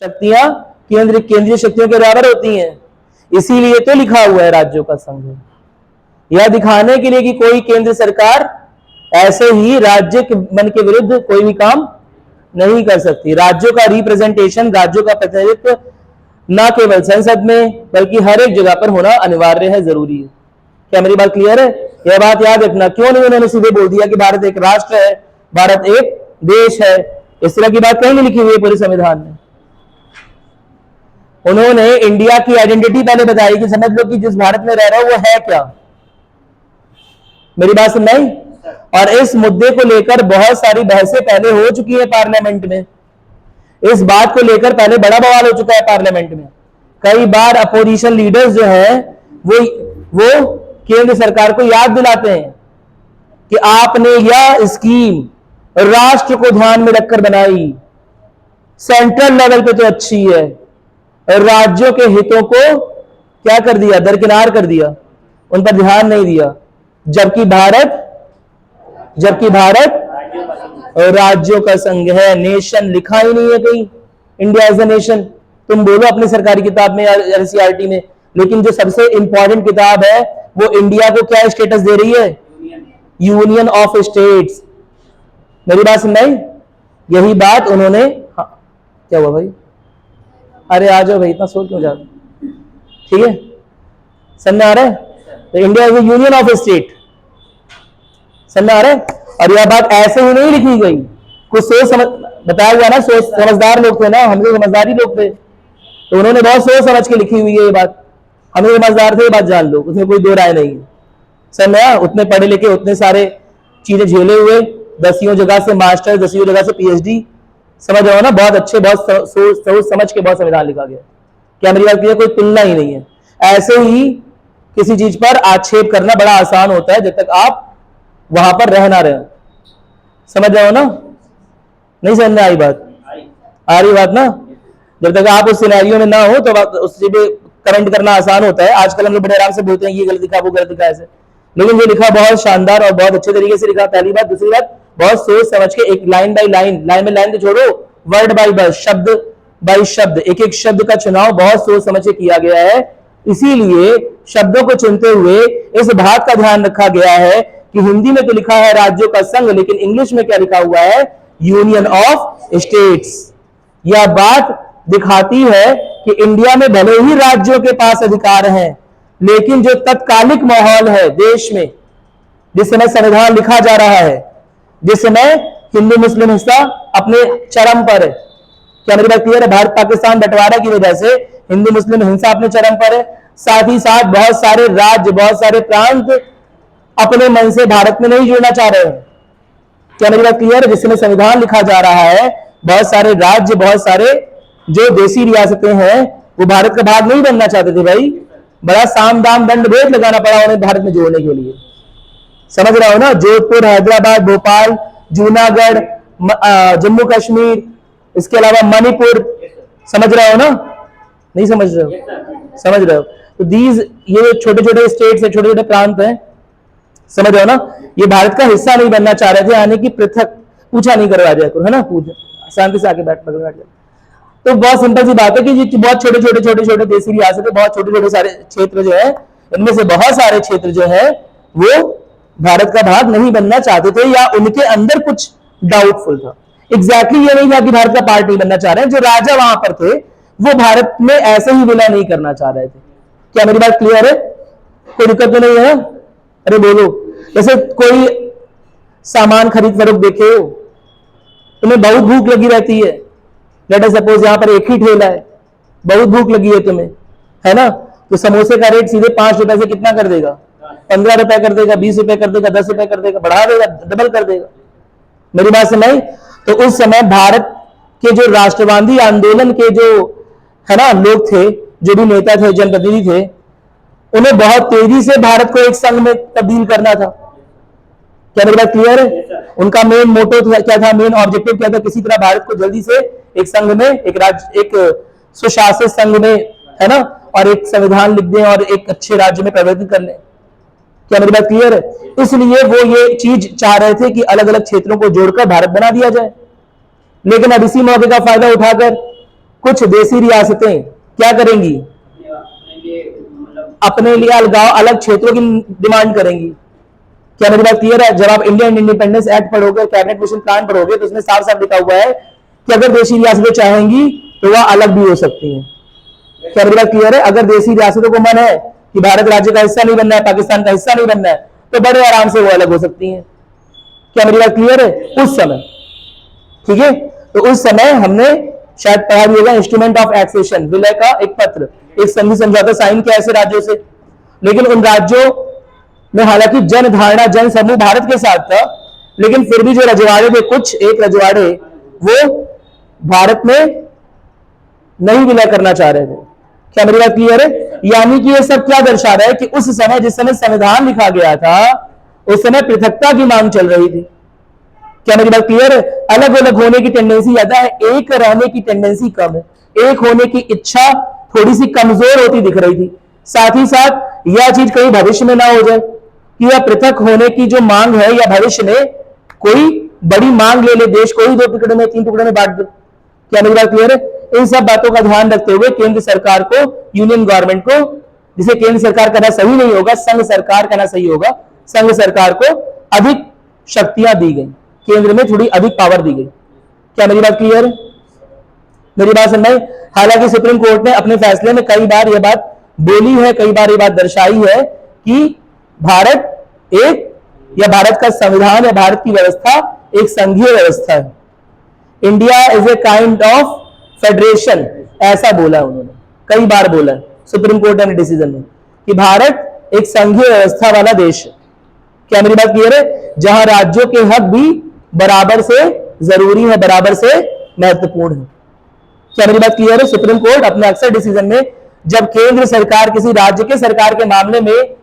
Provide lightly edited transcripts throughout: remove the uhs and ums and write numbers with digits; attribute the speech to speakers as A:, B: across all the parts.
A: शक्तियां केंद्रीय शक्तियों के बराबर होती हैं, इसीलिए तो लिखा हुआ है राज्यों का संघ। यह दिखाने के लिए कि कोई केंद्र सरकार ऐसे ही राज्य के मन के विरुद्ध कोई भी काम नहीं कर सकती। राज्यों का रिप्रेजेंटेशन, राज्यों का प्रतिनिधित्व न केवल संसद में बल्कि हर एक जगह पर होना अनिवार्य है, जरूरी है। क्या मेरी बात क्लियर है? यह बात याद रखना। क्यों नहीं उन्होंने सीधे बोल दिया कि भारत एक राष्ट्र है, भारत एक देश है? इस तरह की बात कहीं नहीं लिखी हुई है पूरे संविधान में। उन्होंने इंडिया की आइडेंटिटी पहले बताई कि समझ लो कि जिस भारत में रह रहा हूं वो है क्या। मेरी बात सुन नहीं? और इस मुद्दे को लेकर बहुत सारी बहसें पहले हो चुकी है पार्लियामेंट में। इस बात को लेकर पहले बड़ा बवाल हो चुका है पार्लियामेंट में। कई बार अपोजिशन लीडर्स जो है वो केंद्र सरकार को याद दिलाते हैं कि आपने यह स्कीम राष्ट्र को ध्यान में रखकर बनाई, सेंट्रल लेवल पे तो अच्छी है, राज्यों के हितों को क्या कर दिया? दरकिनार कर दिया, उन पर ध्यान नहीं दिया। जबकि भारत राज्यों का संघ है, नेशन लिखा ही नहीं है कहीं इंडिया इज अ नेशन। तुम बोलो अपनी सरकारी किताब में या एनसीईआरटी में, लेकिन जो सबसे इंपॉर्टेंट किताब है वो इंडिया को क्या स्टेटस दे रही है? Union of states. मेरी बात सुन रही? यही बात उन्होंने, हाँ क्या हुआ भाई? अरे आ जाओ भाई, इतना सोच क्यों जाओ? ठीक है, समझ में आ रहा है? तो India is union of state, समझ में आ रहा है? और यह बात ऐसे ही नहीं लिखी गई, कुछ सोच समझ बताया गया ना, सोच समझदार लोग थे ना, हम लोग समझदारी लोग थे, तो उन्होंने बहुत सोच समझ के लिखी हुई है ये बात। हम लोग समझदार थे, ये बात जान लो, उसमें कोई दो राय नहीं है। समझ में? उतने पढ़े लिखे, उतने सारे चीजें झेले हुए, 10वीं जगह से मास्टर, 10वीं जगह से पीएचडी, समझ रहे हो ना? बहुत अच्छे, बहुत सोच समझ के बहुत संविधान लिखा गया। क्या मेरी बात क्लियर? कोई तुलना ही नहीं है। ऐसे ही किसी चीज पर आक्षेप करना बड़ा आसान होता है जब तक आप वहां पर रह ना रहे। समझ रहे हो ना? नहीं समझ में आई बात? आ रही बात ना? जब तक आप उस सिनेरियो में ना हो तो उस चीज पे कमेंट करना आसान होता है। आजकल हम लोग बड़े आराम से बोलते हैं ये गलत लिखा, वो गलत लिखा, ऐसे। लेकिन ये लिखा बहुत शानदार और बहुत अच्छे तरीके से लिखा, पहली बात। दूसरी बात, बहुत सोच समझ के, एक लाइन बाई लाइन, लाइन में लाइन तो छोड़ो, वर्ड बाई वर्ड, शब्द बाई शब्द, एक एक शब्द का चुनाव बहुत सोच समझ के किया गया है। इसीलिए शब्दों को चुनते हुए इस बात का ध्यान रखा गया है कि हिंदी में तो लिखा है राज्यों का संघ, लेकिन इंग्लिश में क्या लिखा हुआ है? Union of states. यह बात दिखाती है कि इंडिया में भले ही राज्यों के पास अधिकार हैं, लेकिन जो तत्कालिक माहौल है देश में, जिस समय संविधान लिखा जा रहा है, जिस समय हिंदू मुस्लिम हिस्सा अपने चरम पर है। क्या मेरी बात क्लियर है? भारत पाकिस्तान बंटवारा की वजह से हिंदू मुस्लिम हिंसा अपने चरम पर है। साथ ही साथ बहुत सारे राज्य, बहुत सारे प्रांत अपने मन से भारत में नहीं जुड़ना चाह रहे हैं। क्या मेरी बात क्लियर है? जिस समय संविधान लिखा जा रहा है, बहुत सारे राज्य, बहुत सारे जो देसी रियासतें हैं, वो भारत का भाग नहीं बनना चाहते थे भाई। बड़ा साम दाम दंड भेद लगाना पड़ा उन्हें भारत में जोड़ने के लिए। समझ रहे हो ना? जोधपुर, हैदराबाद, भोपाल, जूनागढ़, जम्मू कश्मीर, इसके अलावा मणिपुर, समझ रहे हो ना? नहीं समझ रहे हो? समझ रहे हो? तो ये छोटे छोटे स्टेट्स है, छोटे छोटे प्रांत हैं, समझ रहे हो ना? ये भारत का हिस्सा नहीं बनना चाह रहे थे, यानी कि पृथक, पूछा नहीं करवा दिया करो, है ना? पूछ शांति से आके बैठ जाए। तो बहुत सिंपल सी बात है कि बहुत छोटे छोटे देसी रियासतें, बहुत छोटे छोटे सारे क्षेत्र जो है, इनमें से बहुत सारे क्षेत्र जो है वो भारत का भाग नहीं बनना चाहते थे, या उनके अंदर कुछ डाउटफुल था। एग्जैक्टली ये नहीं था कि भारत का पार्ट नहीं बनना चाह रहे हैं, जो राजा वहां पर थे वो भारत में ऐसे ही विलय नहीं करना चाह रहे थे। क्या मेरी बात क्लियर है? कोई दिक्कत तो नहीं है? अरे बोलो। जैसे कोई सामान खरीद फरोख्त देखे हो, तुम्हें बहुत भूख लगी रहती है, लेट अस सपोज यहां पर एक ही ठेला है, बहुत भूख लगी है तुम्हें, है ना? तो समोसे का रेट सीधे 5 रुपए से कितना कर देगा? 15 रुपए कर देगा, 20 रुपए कर देगा, 10 रुपए कर देगा, बढ़ा देगा, डबल कर देगा। मेरी बात समझ? तो उस समय भारत के जो राष्ट्रवादी आंदोलन के जो है ना लोग थे, जो भी नेता थे, जनप्रतिनिधि थे, उन्हें बहुत तेजी से भारत को एक संघ में तब्दील करना था। क्या मेरी बात क्लियर है? उनका मेन मोटो क्या था, मेन ऑब्जेक्टिव क्या था? किसी तरह भारत को जल्दी से एक संघ में, एक राज्य, एक सुशासित संघ में, है ना, और एक संविधान लिख दें और एक अच्छे राज्य में परिवर्तित कर लें। क्या मेरी बात क्लियर है? इसलिए वो ये चीज चाह रहे थे कि अलग अलग क्षेत्रों को जोड़कर भारत बना दिया जाए। लेकिन अब इसी मौके का फायदा उठाकर कुछ देसी रियासतें क्या करेंगी, अपने लिए अलग क्षेत्रों की डिमांड करेंगी। क्या मेरी बात क्लियर है? जब आप इंडियन इंडिपेंडेंस एक्ट पढ़ोगे, कैबिनेट मिशन प्लान पढ़ोगे, तो उसमें साफ साफ लिखा हुआ है कि अगर देशी रियासतें चाहेंगी तो वह अलग भी हो सकती हैं। क्या मेरी बात क्लियर है? अगर देशी रियासतों को मन है कि भारत राज्य का हिस्सा नहीं बनना है, पाकिस्तान का हिस्सा नहीं बनना है, तो बड़े आराम से वो अलग हो सकती हैं। क्या मेरी बात क्लियर है? उस समय, ठीक है, तो उस समय हमने शायद पढ़ा भी होगा इंस्ट्रूमेंट ऑफ एक्सेशन, विलय का एक पत्र, एक संधि समझौता साइन किया ऐसे राज्यों से। लेकिन उन राज्यों में हालांकि जन धारणा, जन समूह भारत के साथ था, लेकिन फिर भी जो रजवाड़े थे, कुछ एक रजवाड़े, वो भारत में नहीं विलय करना चाह रहे थे। क्या मेरी बात क्लियर है? यानी कि ये सब क्या दर्शा रहा है कि उस समय, जिस समय संविधान लिखा गया था, उस समय पृथकता की मांग चल रही थी। क्या मेरी बात क्लियर है? अलग अलग होने की टेंडेंसी ज्यादा है, एक रहने की टेंडेंसी कम है। एक होने की इच्छा थोड़ी सी कमजोर होती दिख रही थी। साथ ही साथ यह चीज कहीं भविष्य में ना हो जाए कि यह पृथक होने की जो मांग है, या भविष्य में कोई बड़ी मांग ले देश को ही 2 टुकड़े में, 3 टुकड़े में बांट दे। क्या मेरी बात क्लियर है? इन सब बातों का ध्यान रखते हुए केंद्र सरकार को, यूनियन गवर्नमेंट को, जिसे केंद्र सरकार कहना सही नहीं होगा, संघ सरकार कहना सही होगा, संघ सरकार को अधिक शक्तियां दी गई, केंद्र में थोड़ी अधिक पावर दी गई। क्या मेरी बात क्लियर है? मेरी बात समझ में? हालांकि सुप्रीम कोर्ट ने अपने फैसले में कई बार यह बात बोली है, कई बार यह बात दर्शाई है कि भारत एक, या भारत का संविधान या भारत की व्यवस्था एक संघीय व्यवस्था है। India is a kind of federation, ऐसा बोला उन्होंने, कई बार बोला है सुप्रीम कोर्ट ने डिसीजन में कि भारत एक संघीय व्यवस्था वाला देश है। क्या मेरी बात क्लियर है? जहां राज्यों के हक भी बराबर से जरूरी है, बराबर से महत्वपूर्ण है। क्या मेरी बात क्लियर है? सुप्रीम कोर्ट अपने अक्सर डिसीजन में, जब केंद्र सरकार किसी राज्य के सरकार के मामले में,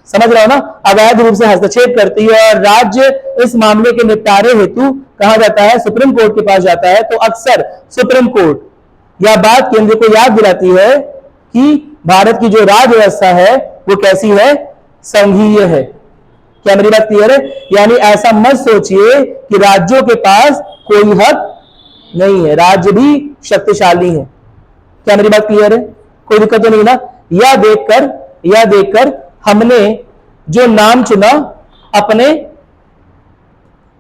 A: समझ रहे हो ना, अवैध रूप से हस्तक्षेप करती है और राज्य इस मामले के निपटारे हेतु कहा जाता है, सुप्रीम कोर्ट के पास जाता है, तो अक्सर सुप्रीम कोर्ट यह बात केंद्र को याद दिलाती है कि भारत की जो राज्य व्यवस्था है वो कैसी है, संघीय है। क्या मेरी बात क्लियर है? यानी ऐसा मत सोचिए कि राज्यों के पास कोई हक नहीं है, राज्य भी शक्तिशाली है। क्या मेरी बात क्लियर है? कोई दिक्कत तो नहीं ना? यह देखकर हमने जो नाम चुना अपने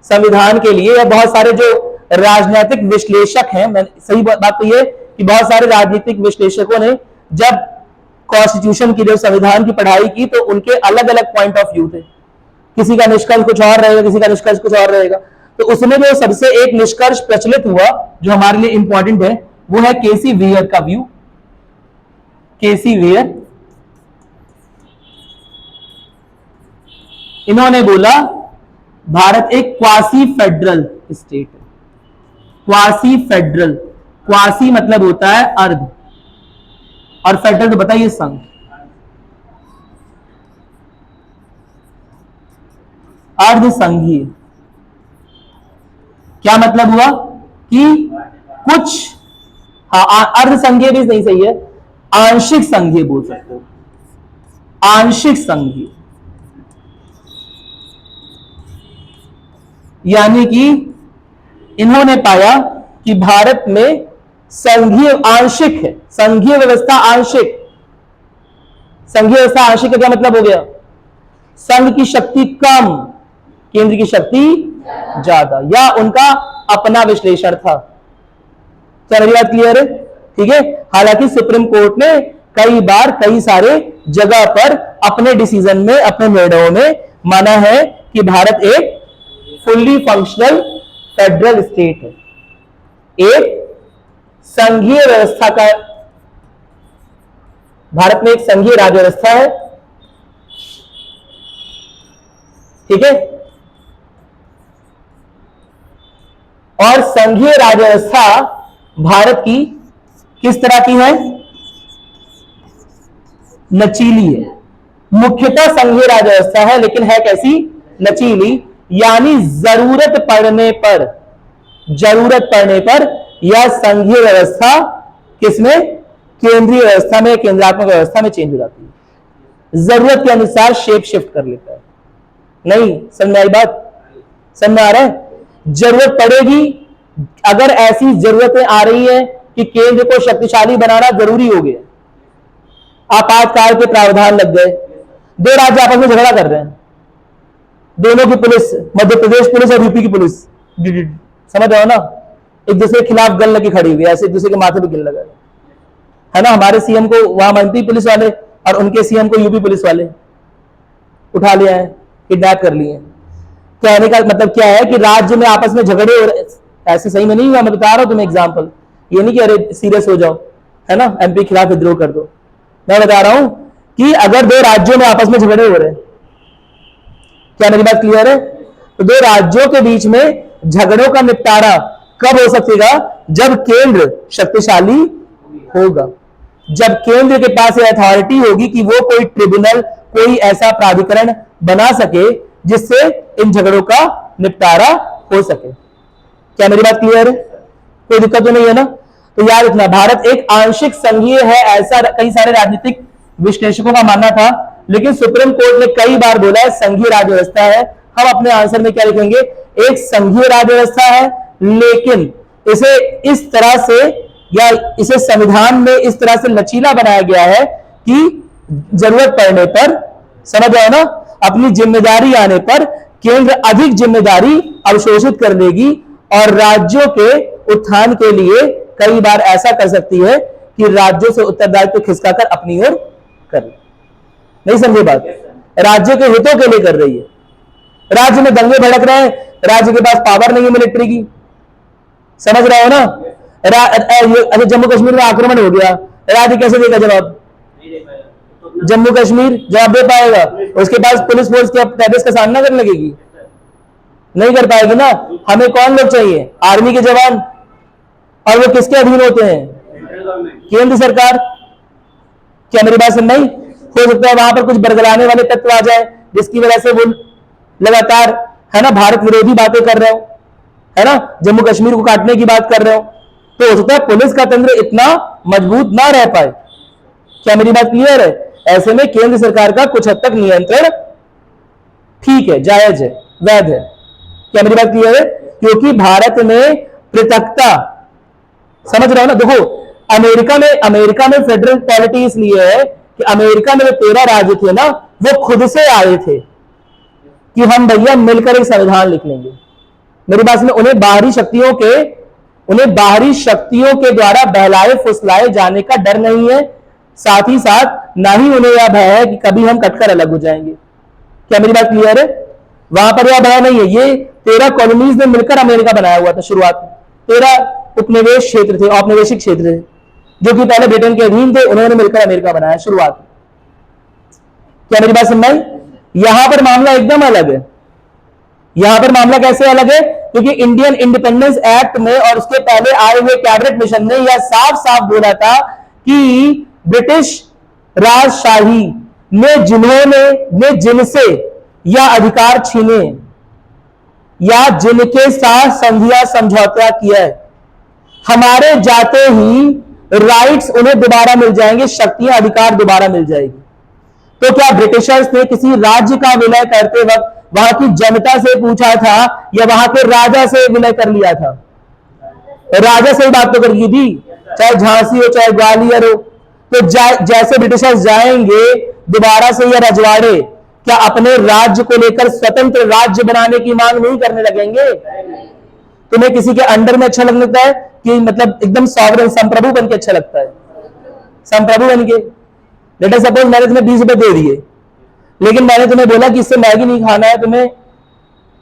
A: संविधान के लिए, या बहुत सारे जो राजनीतिक विश्लेषक हैं, सही बात तो यह कि बहुत सारे राजनीतिक विश्लेषकों ने जब कॉन्स्टिट्यूशन की, जब संविधान की पढ़ाई की, तो उनके अलग अलग पॉइंट ऑफ व्यू थे। किसी का निष्कर्ष कुछ और रहेगा, किसी का निष्कर्ष कुछ और रहेगा। तो उसमें जो सबसे एक निष्कर्ष प्रचलित हुआ जो हमारे लिए इंपॉर्टेंट है, वो है केसी वेयर का व्यू। केसी वेयर, इन्होंने बोला भारत एक क्वासी फेडरल स्टेट है। क्वासी फेडरल, क्वासी मतलब होता है अर्ध, और फेडरल तो बताइए संघ। अर्ध संघीय, क्या मतलब हुआ कि कुछ, हाँ, अर्ध संघीय भी नहीं सही है, आंशिक संघीय बोल सकते हो, आंशिक संघीय। यानी कि इन्होंने पाया कि भारत में संघीय आंशिक है, संघीय व्यवस्था आंशिक, संघीय व्यवस्था आंशिक का क्या मतलब हो गया? संघ की शक्ति कम, केंद्र की शक्ति ज्यादा, या उनका अपना विश्लेषण था। क्या मेरी बात क्लियर है? ठीक है। हालांकि सुप्रीम कोर्ट ने कई बार, कई सारे जगह पर अपने डिसीजन में, अपने निर्णयों में माना है कि भारत एक फुल्ली फंक्शनल फेडरल स्टेट है, एक संघीय व्यवस्था का, भारत में एक संघीय राज्य व्यवस्था है। ठीक है। और संघीय राज्य व्यवस्था भारत की किस तरह की है? लचीली है। मुख्यतः संघीय राज्य व्यवस्था है, लेकिन है कैसी? लचीली। यानी जरूरत पड़ने पर यह संघीय व्यवस्था किसमें? केंद्रीय व्यवस्था में, केंद्रात्मक व्यवस्था में चेंज हो जाती है, जरूरत के अनुसार शेप शिफ्ट कर लेता है। नहीं समझ में आई बात? समझ में आ रहा है? जरूरत पड़ेगी, अगर ऐसी जरूरतें आ रही है कि केंद्र को शक्तिशाली बनाना जरूरी हो गया। आपातकाल के प्रावधान लग गए, दो राज्य आपस में झगड़ा कर रहे हैं, दोनों की पुलिस, मध्य प्रदेश पुलिस और यूपी की पुलिस, समझ रहे हो ना, एक दूसरे के खिलाफ गन लगी खड़ी हुई, ऐसे एक दूसरे के माथे पे गिन लगा है ना। हमारे सीएम को वहां एमपी पुलिस वाले और उनके सीएम को यूपी पुलिस वाले उठा लिया है, किडनैप कर लिए। कहने का मतलब क्या है कि राज्य में आपस में झगड़े हो रहे, ऐसे सही में नहीं हुआ, मैं बता रहा हूं तुम्हें एग्जाम्पल, ये नहीं कि अरे सीरियस हो जाओ है ना, एमपी के खिलाफ विद्रोह कर दो। मैं बता रहा हूं कि अगर दो राज्यों में आपस में झगड़े हो रहे हैं, क्या मेरी बात क्लियर है? तो दो राज्यों के बीच में झगड़ों का निपटारा कब हो सकेगा? जब केंद्र शक्तिशाली होगा, जब केंद्र के पास ये अथॉरिटी होगी कि वो कोई ट्रिब्यूनल, कोई ऐसा प्राधिकरण बना सके जिससे इन झगड़ों का निपटारा हो सके। क्या मेरी बात क्लियर है? कोई दिक्कत तो नहीं है ना? तो याद रखना, भारत एक आंशिक संघीय है, ऐसा कई सारे राजनीतिक विश्लेषकों का मानना था, लेकिन सुप्रीम कोर्ट ने कई बार बोला है संघीय राज्य व्यवस्था है। हम अपने आंसर में क्या लिखेंगे? एक संघीय राज्य व्यवस्था है, लेकिन इसे इस तरह से या इसे संविधान में इस तरह से लचीला बनाया गया है कि जरूरत पड़ने पर, समझ आओ ना, अपनी जिम्मेदारी आने पर केंद्र अधिक जिम्मेदारी अवशोषित कर लेगी और राज्यों के उत्थान के लिए कई बार ऐसा कर सकती है कि राज्यों से उत्तरदायित्व खिसकाकर अपनी ओर कर ले। नहीं समझे बात? राज्य के हितों के लिए कर रही है। राज्य में दंगे भड़क रहे हैं, राज्य के पास पावर नहीं है मिलिट्री की, समझ रहे हो ना? अरे जम्मू कश्मीर में आक्रमण हो गया, राज्य कैसे देगा जवाब? जम्मू कश्मीर जवाब दे पाएगा? उसके पास पुलिस फोर्स के टेररिस्ट का सामना करने लगेगी? नहीं कर पाएगी ना। हमें कौन लोग चाहिए? आर्मी के जवान, और वो किसके अधीन होते हैं? केंद्र सरकार। क्या मेरी बात सुन नहीं? हो सकता है वहां पर कुछ बरगलाने वाले तत्व आ जाए जिसकी वजह से वो लगातार है ना भारत विरोधी बातें कर रहे हो, है ना, जम्मू कश्मीर को काटने की बात कर रहे हो, तो हो सकता है पुलिस का तंत्र इतना मजबूत ना रह पाए। क्या मेरी बात क्लियर है? ऐसे में केंद्र सरकार का कुछ हद तक नियंत्रण ठीक है, जायज है, वैध है। क्या मेरी बात क्लियर है? क्योंकि भारत में पृथकता, समझ रहे हो ना? देखो अमेरिका में फेडरल पॉलिटी इसलिए है कि अमेरिका में जो 13 राज्य थे ना, वो खुद से आए थे कि हम भैया मिलकर एक संविधान लिख लेंगे। मेरी बात में उन्हें बाहरी शक्तियों के द्वारा बहलाए फुसलाए जाने का डर नहीं है, साथ ही साथ ना ही उन्हें यह भय है कि कभी हम कटकर अलग हो जाएंगे। क्या मेरी बात क्लियर है? वहां पर यह भय नहीं है। ये 13 कॉलोनीज ने मिलकर अमेरिका बनाया हुआ था शुरुआत में। 13 उपनिवेश क्षेत्र थे, औपनिवेशिक क्षेत्र थे, जो कि पहले ब्रिटेन के अधीन थे, उन्होंने मिलकर अमेरिका बनाया शुरुआत में। क्या मेरी बात समझ? यहां पर मामला एकदम अलग है। यहां पर मामला कैसे अलग है? क्योंकि इंडियन इंडिपेंडेंस एक्ट में और उसके पहले आए हुए कैबिनेट मिशन ने यह साफ साफ बोला था कि ब्रिटिश राजशाही ने जिनसे यह अधिकार छीने या जिनके साथ संधिया समझौता किया है, हमारे जाते ही राइट्स उन्हें दोबारा मिल जाएंगे, शक्तियां अधिकार दोबारा मिल जाएगी। तो क्या ब्रिटिशर्स ने किसी राज्य का विलय करते वक्त वहां की जनता से पूछा था या वहां के राजा से विलय कर लिया था? राजा से ही बात तो कर ली थी, चाहे झांसी हो चाहे ग्वालियर हो। तो जैसे ब्रिटिशर्स जाएंगे दोबारा से या रजवाड़े, क्या अपने राज्य को लेकर स्वतंत्र राज्य बनाने की मांग नहीं करने लगेंगे? तुम्हें किसी के अंडर में अच्छा लगता है कि मतलब एकदम सॉवरेन संप्रभु बन के अच्छा लगता है? संप्रभु बन के, लेट अस सपोज मैंने तुम्हें 20 रुपए दे दिए, लेकिन मैंने तुम्हें बोला कि इससे मैगी नहीं खाना है, तुम्हें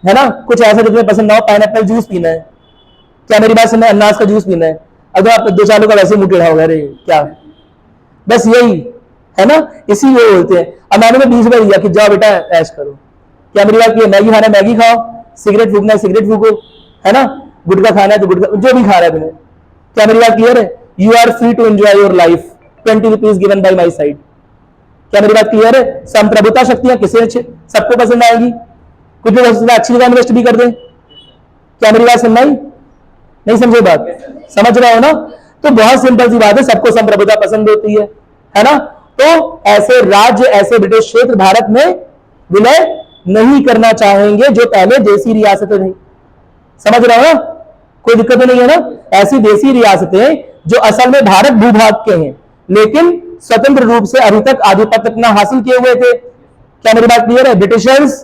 A: है ना कुछ ऐसा जो तुम्हें पसंद ना हो, पाइनएप्पल जूस पीना है। क्या मेरी बात सुनना है? अनानास का जूस पीना है। अगर आप 2 चालू का वैसे मुंह टेढ़ा होगा, अरे क्या, बस यही है ना, इसी वो बोलते हैं। अब मैंने तुम्हें 20 रुपए दिया कि जाओ बेटा ऐश करो। क्या मेरी बात? मैगी खाना है मैगी खाओ, सिगरेट फूकना है सिगरेट फूको, है ना, गुटखा खाना है तो गुटखा, जो भी खा रहा है तुम्हें। क्या मेरी बात क्लियर है? You are free to enjoy your life, 20 rupees given by my side. क्या मेरी बात क्लियर है? संप्रभुता शक्तियां किसे सबको पसंद आएगी? कुछ लोग अच्छी जगह इन्वेस्ट भी कर दें। क्या मेरी बात सुनना ही नहीं? समझे बात? समझ रहे हो ना? तो बहुत सिंपल सी बात है, सबको संप्रभुता पसंद होती है ना? तो ऐसे राज्य, ऐसे ब्रिटिश क्षेत्र भारत में विलय नहीं करना चाहेंगे जो पहले देसी रियासतें थी। समझ रहे हो ना? कोई दिक्कत नहीं है ना? ऐसी देसी रियासतें जो असल में भारत भूभाग के हैं, लेकिन स्वतंत्र रूप से अभी तक आधिपत्य अपना हासिल किए हुए थे। क्या मेरी बात क्लियर है? ब्रिटिशर्स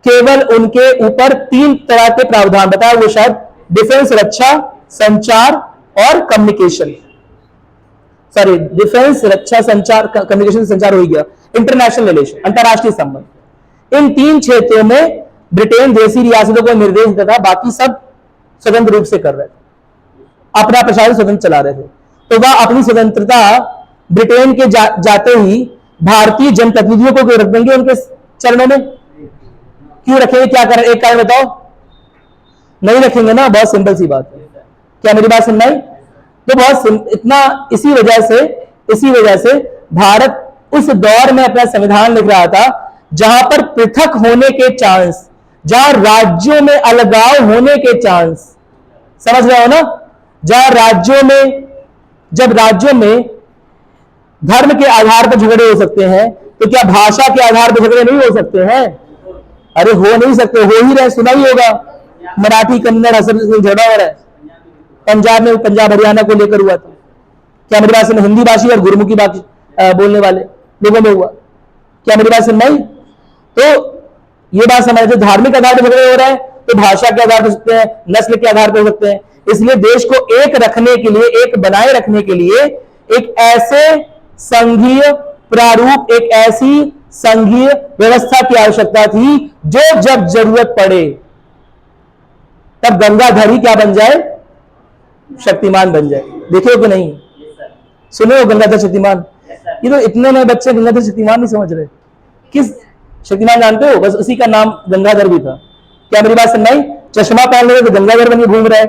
A: केवल उनके ऊपर 3 तरह के प्रावधान बताया, वो शायद डिफेंस, रक्षा, संचार और कम्युनिकेशन, सॉरी डिफेंस, रक्षा, संचार, कम्युनिकेशन, संचार हो गया, इंटरनेशनल रिलेशन, अंतरराष्ट्रीय संबंध। इन 3 क्षेत्रों में ब्रिटेन देशी रियासतों को निर्देश देता था, बाकी सब स्वतंत्र रूप से कर रहे थे, अपना प्रशासन स्वतंत्र चला रहे थे। तो वह अपनी स्वतंत्रता ब्रिटेन के जाते ही भारतीय जनप्रतिनिधियों को क्यों रख देंगे उनके चरणों में? क्यों रखेंगे? क्या करें? एक कारण बताओ। नहीं रखेंगे ना, बहुत सिंपल सी बात है। क्या मेरी बात सुन रही? तो बहुत इतना इसी वजह से भारत उस दौर में अपना संविधान लिख रहा था जहां पर पृथक होने के चांस, जहां राज्यों में अलगाव होने के चांस, समझ रहे हो ना? जहां राज्यों में, जब राज्यों में धर्म के आधार पर झगड़े हो सकते हैं, तो क्या भाषा के आधार पर झगड़े नहीं हो सकते हैं? अरे हो नहीं सकते, हो ही रहे, सुना ही होगा, मराठी, कन्नड़, असम से झगड़ा हो रहा है। पंजाब में, पंजाब हरियाणा को लेकर हुआ था। क्या मेरी बात सुन? हिंदी भाषी और गुरुमुखी बोलने वाले लोगों में हुआ। क्या मेरी बात सुन भाई? तो ये बात समझ, जो धार्मिक आधार पर झगड़े हो रहे हैं तो भाषा के आधार पर हो सकते हैं, नस्ल के आधार पर हो सकते हैं। इसलिए देश को एक रखने के लिए, एक बनाए रखने के लिए एक ऐसे संघीय प्रारूप, एक ऐसी संघीय व्यवस्था की आवश्यकता थी जो जब जरूरत पड़े तब गंगाधर ही क्या बन जाए? शक्तिमान बन जाए। देखे हो कि नहीं? सुने हो गंगाधर शक्तिमान? ये तो इतने नए बच्चे गंगाधर शक्तिमान नहीं समझ रहे। किस शक्तिमान जानते हो? बस उसी का नाम गंगाधर भी था। क्या मेरी बात सुन रही? चश्मा पहन रहे तो गंगाधर बन के घूम रहे,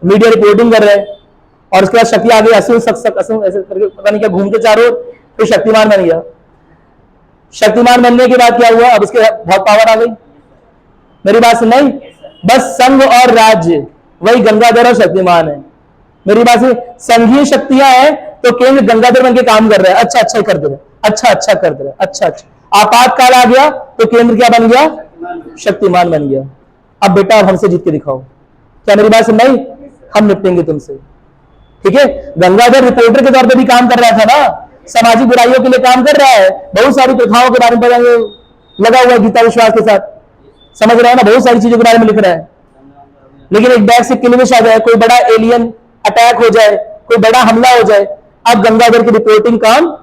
A: मीडिया रिपोर्टिंग कर रहे हैं, और उसके बाद शक्ति आ गई, असुर ऐसे करके पता नहीं क्या घूमते चारों, फिर शक्तिमान बन गया। शक्तिमान बनने के बाद क्या हुआ? अब उसके बहुत पावर आ गई। मेरी बात सुन रही? बस संघ और राज्य वही गंगाधर और शक्तिमान है। मेरी बात से संघीय शक्तियां हैं तो केंद्र गंगाधर बन के काम कर रहा है, अच्छा अच्छा कर दे रहे, अच्छा कर दे रहे, अच्छा। आपातकाल आ गया तो केंद्र क्या बन गया? शक्तिमान बन गया। अब बेटा अब हमसे जीत के दिखाओ। क्या मेरी बात सुन रही? हम निपटेंगे तुमसे, ठीक है? गंगाधर रिपोर्टर के तौर पे भी काम कर रहा था ना, सामाजिक बुराइयों के लिए काम कर रहा है, बहुत सारी प्रथाओं के बारे में लगा हुआ है गीता विश्वास के साथ, समझ रहा है ना? बहुत सारी चीजों के बारे में लिख रहा है। लेकिन एक बैग से किलमिश आ जाए, कोई बड़ा एलियन अटैक हो जाए, कोई बड़ा हमला हो जाए, अब गंगाधर की रिपोर्टिंग काम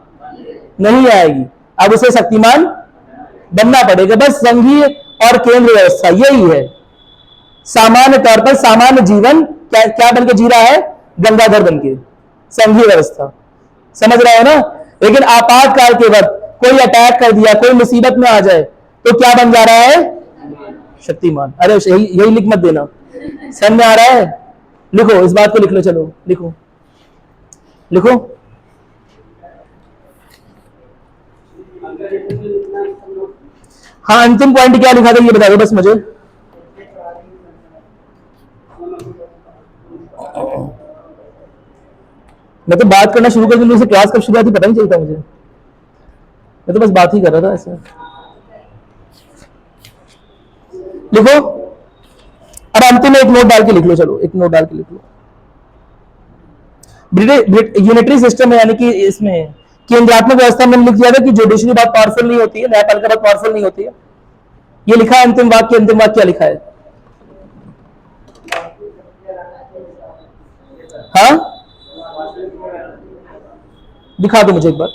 A: नहीं आएगी, अब उसे शक्तिमान बनना पड़ेगा। बस संघीय और केंद्र व्यवस्था यही है। सामान्य तौर पर सामान्य जीवन क्या बन के जी रहा है? गंगाधर बन के, संघीय व्यवस्था, समझ रहे हो ना? लेकिन आपातकाल के वक्त कोई अटैक कर दिया, कोई मुसीबत में आ जाए तो क्या बन जा रहा है? शक्तिमान। अरे यही लिख मत देना, समझ में आ रहा है? लिखो, इस बात को लिख लो, चलो लिखो लिखो। हाँ, अंतिम पॉइंट क्या लिखा था ये बता दो बस मुझे। मैं तो बात करना शुरू कर दूं, क्लास कब शुरू हुई पता नहीं चलता मुझे, मैं तो बस बात ही कर रहा था ऐसे। लिखो, अब अंतिम में एक नोट डाल के लिख लो, चलो एक नोट डाल के लिख लो। यूनिटरी सिस्टम है, यानी कि इसमें केंद्रात्मक व्यवस्था में लिख दिया था कि जुडिशरी बहुत पावरफुल नहीं होती है, न्यायपालिका बहुत पावरफुल नहीं होती है। ये लिखा है अंतिम वाक्य, अंतिम वाक्य क्या लिखा है? हाँ, दिखा दो मुझे एक बार।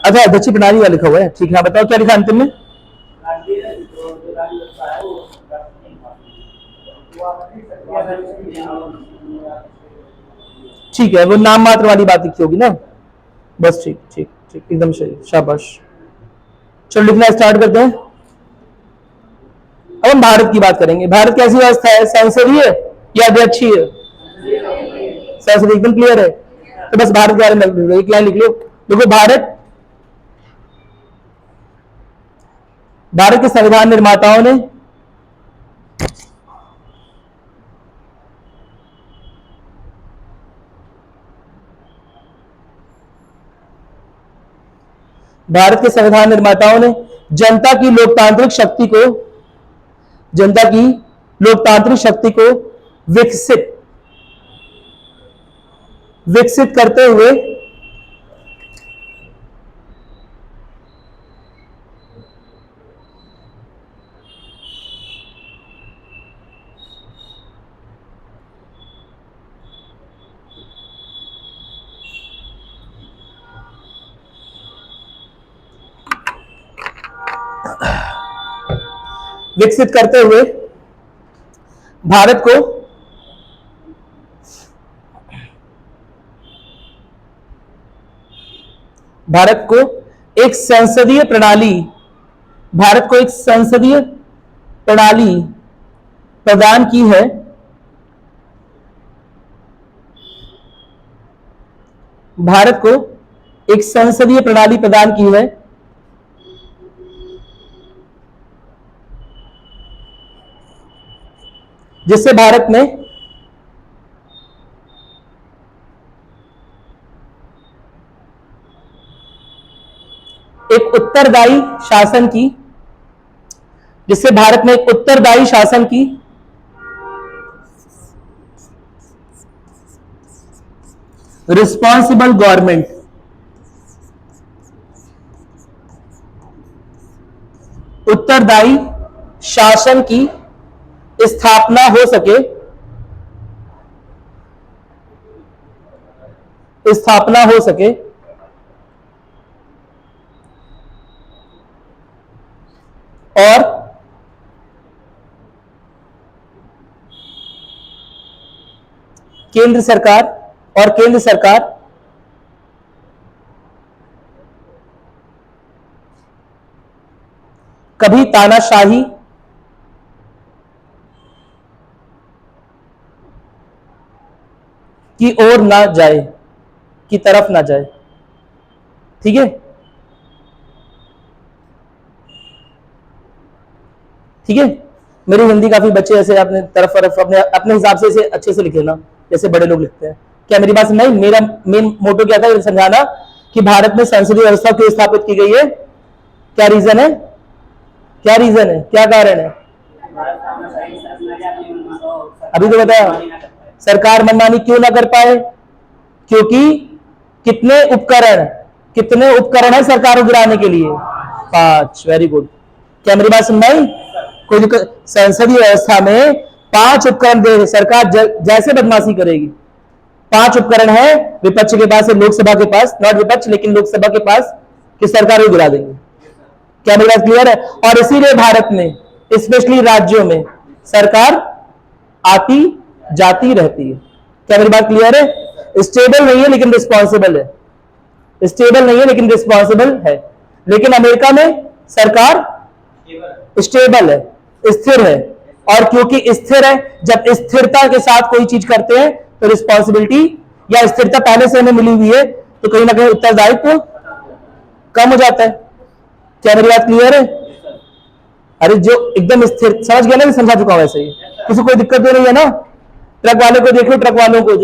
A: अच्छा, अध्यक्षीय प्रणाली वाला लिखा हुआ है, ठीक है। बताओ क्या लिखा अंतिम में? ठीक है, वो नाम मात्र वाली बात लिखी होगी ना, बस ठीक ठीक ठीक, एकदम सही, शाबाश। चलो लिखना स्टार्ट करते हैं। अब हम भारत की बात करेंगे। भारत कैसी व्यवस्था है? संसदीय या अध्यक्षीय? संसदीय, एकदम क्लियर है। तो बस भारत के बारे में एक लाइन लिख लो। देखो, भारत के संविधान निर्माताओं ने जनता की लोकतांत्रिक शक्ति को विकसित विकसित करते हुए भारत को भारत को एक संसदीय प्रणाली भारत को एक संसदीय प्रणाली प्रदान की है भारत को एक संसदीय प्रणाली प्रदान की है जिससे भारत में एक उत्तरदायी शासन की जिससे भारत में एक उत्तरदायी शासन की रिस्पॉन्सिबल गवर्नमेंट उत्तरदायी शासन की स्थापना हो सके और केंद्र सरकार कभी तानाशाही की ओर ना जाए की तरफ ना जाए। ठीक है, ठीक है। मेरी हिंदी काफी बच्चे ऐसे अपने तरफ अपने हिसाब से इसे अच्छे से लिखे ना, जैसे बड़े लोग लिखते हैं। क्या मेरी बात नहीं? मेरा मेन मोटो क्या था, समझाना कि भारत में संसदीय व्यवस्था क्यों स्थापित की गई है, क्या रीजन है, क्या कारण है। अभी तो बताया, सरकार मनमानी क्यों ना कर पाए, क्योंकि कितने उपकरण है सरकार को गिराने के लिए, 5। Very good. क्या मेरी बात सुन भाई? कोई संसदीय व्यवस्था में 5 उपकरण दे, सरकार जैसे बदमाशी करेगी। 5 उपकरण है विपक्ष के पास, लोकसभा के पास, नॉट विपक्ष लेकिन लोकसभा के पास, कि सरकार को गिरा देंगे। क्या मेरी बात क्लियर है? और इसीलिए भारत में स्पेशली राज्यों में सरकार आती जाती रहती है। क्या मेरी बात क्लियर है? स्टेबल नहीं है लेकिन रिस्पॉन्सिबल है, लेकिन अमेरिका में सरकार स्टेबल है, स्थिर है। और क्योंकि स्थिर है, जब स्थिरता के साथ कोई चीज करते हैं तो रिस्पॉन्सिबिलिटी या स्थिरता पहले से हमें मिली हुई है तो कहीं ना कहीं उत्तरदायित्व कम हो जाता है। क्या मेरी बात क्लियर है? अरे जो एकदम स्थिर, समझ गया ना, समझा चुका हूं वैसे ही, किसी कोई दिक्कत तो नहीं है ना। ट्रक वाले को देख लो, ट्रक वालों को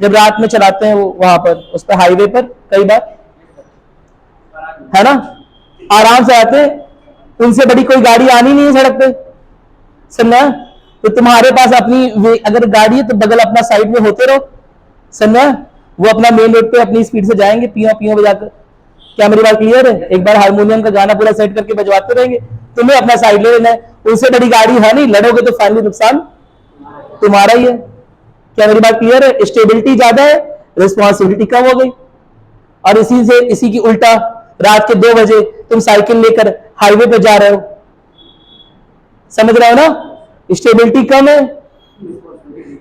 A: जब रात में चलाते हैं वो वहां पर उस पर हाईवे पर, कई बार है ना, आराम से आते हैं, उनसे बड़ी कोई गाड़ी आनी नहीं है सड़क पे, समझा? तो तुम्हारे पास अपनी अगर गाड़ी है तो बगल अपना साइड में होते रहो, समझा? वो अपना मेन रोड पे अपनी स्पीड से जाएंगे, पियो पियो बजाकर। क्या मेरी बात क्लियर है? एक बार हारमोनियम का गाना पूरा सेट करके बजवाते रहेंगे, तुम्हें अपना साइड ले लेना है, उनसे बड़ी गाड़ी है नहीं, लड़ोगे तो फाइनली नुकसान तुम्हारा ही है। क्या मेरी बात क्लियर है? स्टेबिलिटी ज्यादा है, रिस्पॉन्सिबिलिटी कम हो गई। और इसी की उल्टा रात के 2 बजे तुम साइकिल लेकर हाईवे पे जा रहे हो, समझ रहे हो ना? स्टेबिलिटी कम है,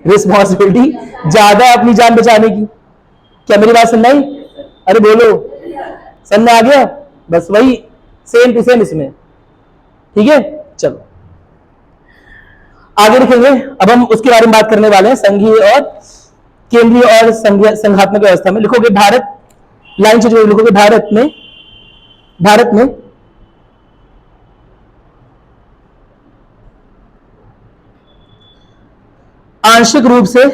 A: रिस्पॉन्सिबिलिटी ज्यादा है अपनी जान बचाने की। क्या मेरी बात सुन नहीं? अरे बोलो, समझ में आ गया? बस वही सेम टू सेम इसमें। ठीक है, चलो आगे लिखेंगे। अब हम उसके बारे में बात करने वाले हैं, संघीय और केंद्रीय और संघात्मक व्यवस्था में। लिखोगे भारत, लाइन से जो लिखोगे, भारत में आंशिक रूप से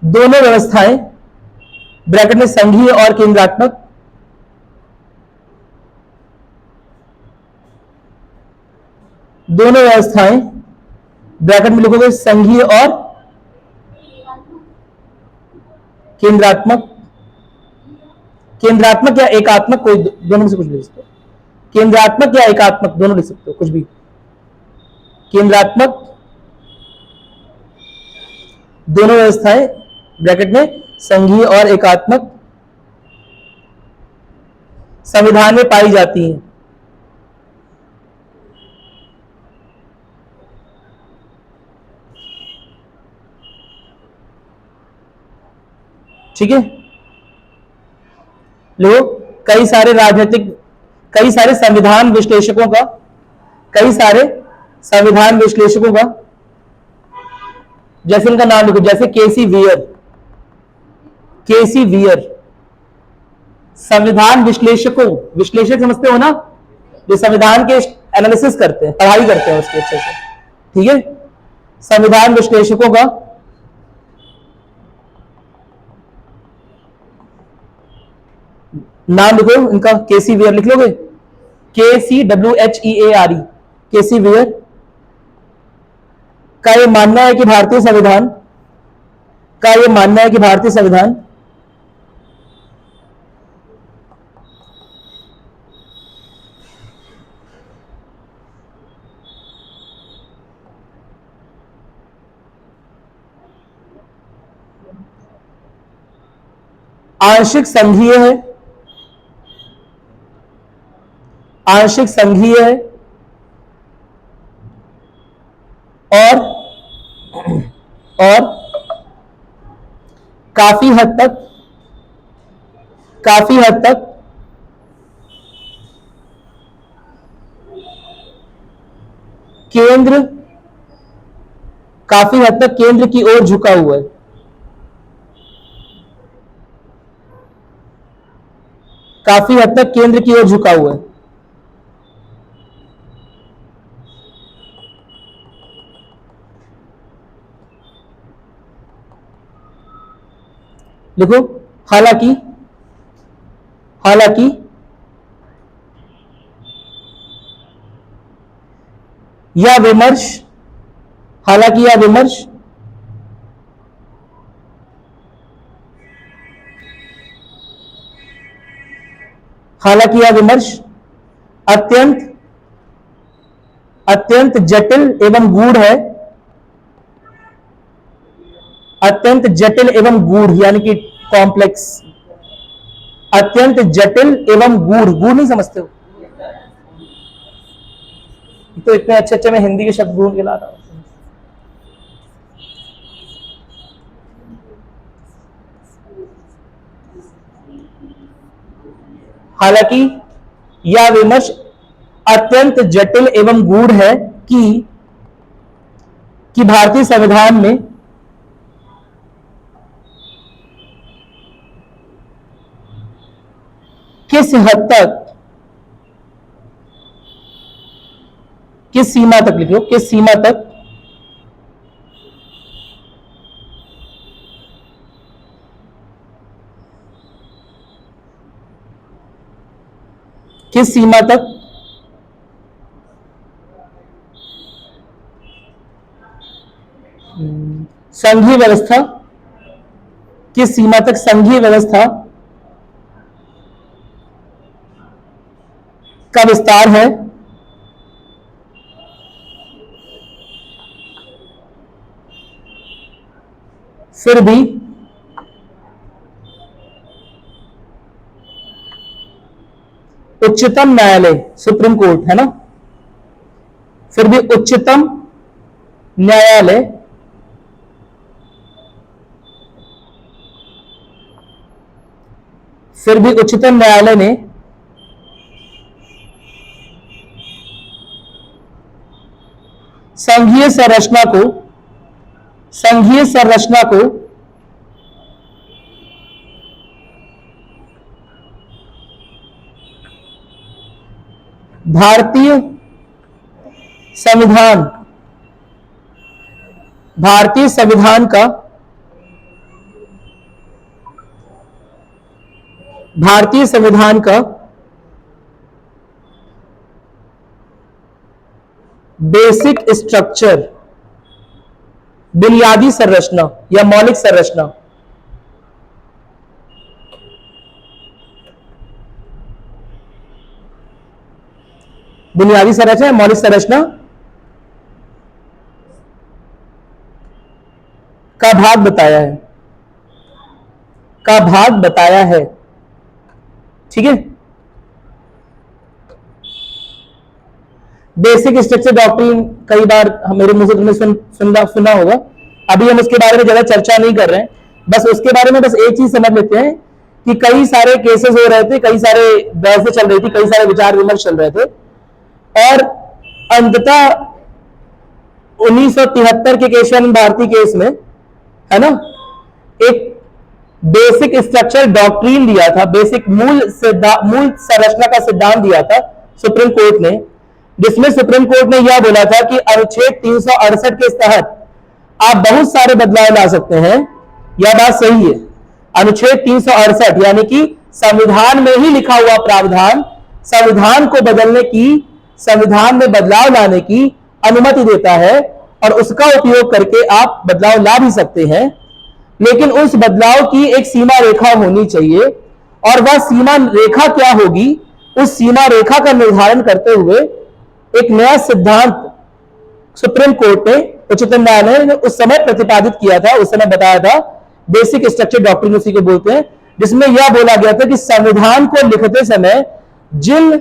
A: दोनों व्यवस्थाएं, ब्रैकेट में संघीय और केंद्रात्मक, दोनों व्यवस्थाएं, ब्रैकेट में लिखोगे संघीय और केंद्रात्मक, केंद्रात्मक या एकात्मक, कोई दोनों में से कुछ भी लिख सकते हो, केंद्रात्मक या एकात्मक दोनों लिख सकते हो, कुछ भी, केंद्रात्मक दोनों व्यवस्थाएं ब्रैकेट में संघीय और एकात्मक संविधान में पाई जाती हैं। ठीक है, लो कई सारे राजनीतिक, कई सारे संविधान विश्लेषकों का, कई सारे संविधान विश्लेषकों का, जैसे इनका नाम लिखो, जैसे केसी वियर, केसी वियर, संविधान विश्लेषकों, विश्लेषक समझते हो ना, जो संविधान के एनालिसिस करते हैं, पढ़ाई करते हैं उसके अच्छे से, ठीक है, संविधान विश्लेषकों का नाम लिखो इनका, केसी वियर लिख लोगे, KCWHEARE, केसी वियर का ये मानना है कि भारतीय संविधान, का ये मानना है कि भारतीय संविधान आंशिक संघीय है, आंशिक संघीय है और काफी हद तक, काफी हद तक केंद्र, काफी हद तक केंद्र की ओर झुका हुआ है, काफी हद तक केंद्र की ओर झुका हुआ है। लिखो हालांकि, हालांकि यह विमर्श, हालांकि यह विमर्श हालांकि यह विमर्श अत्यंत, अत्यंत जटिल एवं गूढ़ है, अत्यंत जटिल एवं गूढ़ यानी कि कॉम्प्लेक्स, अत्यंत जटिल एवं गूढ़, गूढ़ नहीं समझते हो, तो इतने अच्छे अच्छे मैं हिंदी के शब्द ढूंढ के ला रहा हूं। हालांकि यह विमर्श अत्यंत जटिल एवं गूढ़ है कि भारतीय संविधान में किस हद तक, किस सीमा तक, लिखो किस सीमा तक किस सीमा तक संघीय व्यवस्था, किस सीमा तक संघीय व्यवस्था का विस्तार है, फिर भी उच्चतम न्यायालय, सुप्रीम कोर्ट है ना, फिर भी उच्चतम न्यायालय फिर भी उच्चतम न्यायालय ने संघीय संरचना को, संघीय संरचना को भारतीय संविधान, भारतीय संविधान का, भारतीय संविधान का बेसिक स्ट्रक्चर, बुनियादी संरचना या मौलिक संरचना। बुनियादी संरचना, मौलिक संरचना का भाग बताया है, का भाग बताया है। ठीक है, बेसिक स्ट्रक्चर डॉक्ट्रिन कई बार मेरे मुंह से तुमने सुना होगा। अभी हम उसके बारे में ज्यादा चर्चा नहीं कर रहे हैं, बस उसके बारे में बस एक चीज समझ लेते हैं कि कई सारे केसेस हो रहे थे, कई सारे बहसें चल रही थी, कई सारे विचार विमर्श चल रहे थे, और अंततः 1973 के केशवानंद भारती केस में, है ना, एक बेसिक स्ट्रक्चर डॉक्ट्रिन दिया था, बेसिक मूल संरचना का सिद्धांत दिया था सुप्रीम कोर्ट ने, जिसमें सुप्रीम कोर्ट ने यह बोला था कि अनुच्छेद 368 के तहत आप बहुत सारे बदलाव ला सकते हैं। यह बात सही है। अनुच्छेद 368 यानी कि संविधान में ही लिखा हुआ प्रावधान संविधान को बदलने की, संविधान में बदलाव लाने की अनुमति देता है, और उसका उपयोग करके आप बदलाव ला भी सकते हैं, लेकिन उस बदलाव की एक सीमा रेखा होनी चाहिए। और वह सीमा रेखा क्या होगी, उस सीमा रेखा का निर्धारण करते हुए एक नया सिद्धांत सुप्रीम कोर्ट ने, उच्चतम न्यायालय ने उस समय प्रतिपादित किया था, उस समय बताया था, बेसिक स्ट्रक्चर डॉक्ट्रिन उसी को बोलते हैं, जिसमें यह बोला गया था कि संविधान को लिखते समय जिन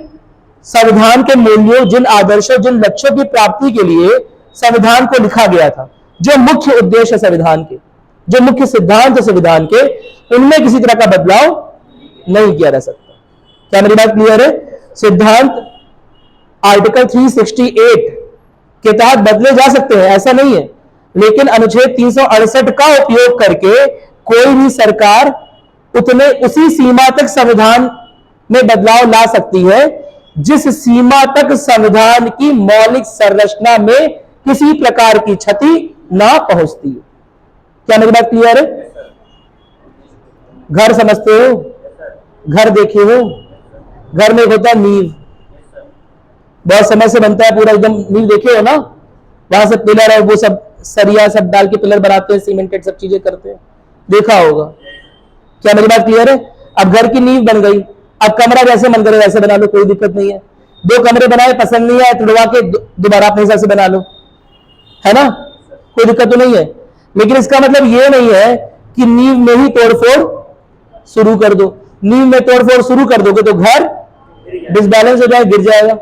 A: संविधान के मूल्यों, जिन आदर्शों, जिन लक्ष्यों की प्राप्ति के लिए संविधान को लिखा गया था, जो मुख्य उद्देश्य संविधान के, जो मुख्य सिद्धांत संविधान के, उनमें किसी तरह का बदलाव नहीं किया जा सकता। क्या मेरी बात क्लियर है? सिद्धांत आर्टिकल 368 के तहत बदले जा सकते हैं, ऐसा नहीं है, लेकिन अनुच्छेद 368 का उपयोग करके कोई भी सरकार उसी सीमा तक संविधान में बदलाव ला सकती है जिस सीमा तक संविधान की मौलिक संरचना में किसी प्रकार की क्षति ना पहुंचती है। क्या मेरी बात क्लियर है? घर समझते हो? घर देखे हो? घर में होता है नींव, बहुत समय से बनता है पूरा, एकदम नींव देखे हो ना, वहां से पिलर है, वो सब सरिया सब डाल के पिलर बनाते हैं, सीमेंटेड सब चीजें करते हैं, देखा होगा। क्या मेरी बात क्लियर है? अब घर की नींव बन गई, अब कमरा जैसे मन करे वैसे बना लो, कोई दिक्कत नहीं है। 2 कमरे बनाए, पसंद नहीं आए, तुड़वा के दोबारा अपने हिसाब से बना लो, है ना, कोई दिक्कत तो नहीं है। लेकिन इसका मतलब ये नहीं है कि नींव में ही तोड़फोड़ शुरू कर दो। नींव में तोड़फोड़ शुरू कर दोगे तो घर डिसबैलेंस हो जाए, गिर जाएगा।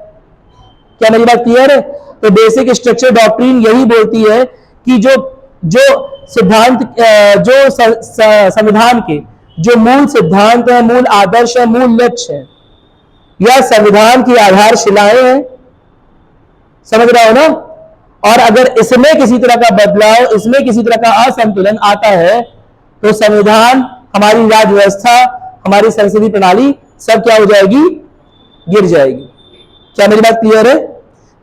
A: क्या मेरी बात क्लियर है? तो बेसिक स्ट्रक्चर डॉक्ट्रिन यही बोलती है कि जो सिद्धांत, जो संविधान के जो मूल सिद्धांत है, मूल आदर्श है, मूल लक्ष्य है, यह संविधान की आधारशिलाएं हैं, समझ रहे हो ना। और अगर इसमें किसी तरह का बदलाव, इसमें किसी तरह का असंतुलन आता है तो संविधान, हमारी राज्य व्यवस्था, हमारी संसदीय प्रणाली सब क्या हो जाएगी? गिर जाएगी। क्या मेरी बात क्लियर है?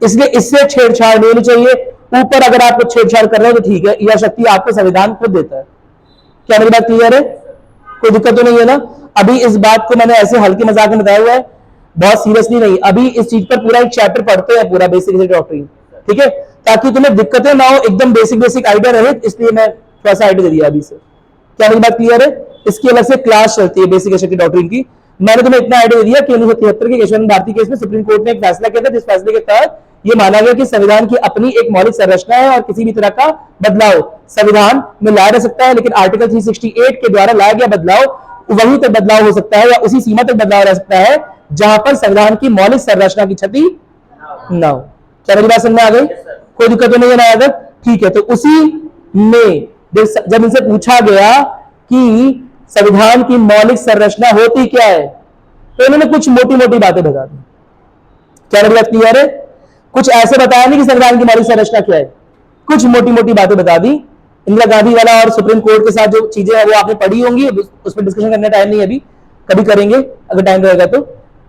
A: इसलिए इससे छेड़छाड़ नहीं होनी चाहिए। ऊपर अगर आप कुछ छेड़छाड़ कर रहे हो तो ठीक है, यह शक्ति आपको संविधान खुद देता है। क्या मेरी बात क्लियर है? कोई दिक्कत तो नहीं है ना? अभी इस बात को मैंने ऐसे हल्के मजाक में बताया हुआ है, बहुत सीरियसली नहीं। अभी इस चीज पर पूरा एक चैप्टर पढ़ते हैं, पूरा बेसिक डॉक्ट्रिन, ठीक है, ताकि तुम्हें दिक्कतें ना हो, एकदम बेसिक आइडिया रहे, इसलिए मैं थोड़ा सा आइडिया दे दिया अभी से। क्या मेरी बात क्लियर है? इसकी अलग से क्लास चलती है बेसिक डॉक्ट्रिन की। मैंने तुम्हें इतना आइडिया दिया कि 1973 के केशवानंद भारती केस में सुप्रीम कोर्ट ने एक फैसला किया था, जिस फैसले के तहत यह माना गया कि संविधान की अपनी एक मौलिक संरचना है और किसी भी तरह का बदलाव संविधान में लाया जा सकता है, लेकिन आर्टिकल 368 के द्वारा लाया गया बदलाव वहीं तक बदलाव हो सकता है या उसी सीमा तक बदलाव रह सकता है जहां पर संविधान की मौलिक संरचना की क्षति न हो। क्या मेरी बात समझ में आ गई? कोई दिक्कत तो नहीं है ना? अगर ठीक है, तो उसी में जब इनसे पूछा गया कि संविधान की मौलिक संरचना होती क्या है, तो इन्होंने कुछ मोटी मोटी बातें बता दी। क्या मेरी बात क्लियर है? कुछ ऐसे बताया नहीं कि संविधान की मौलिक संरचना क्या है, कुछ मोटी मोटी बातें बता दी। इंदिरा गांधी वाला और सुप्रीम कोर्ट के साथ जो चीजें हैं वो आपने पढ़ी होंगी, उस पर डिस्कशन करने टाइम नहीं है, अभी कभी करेंगे अगर टाइम रहेगा तो,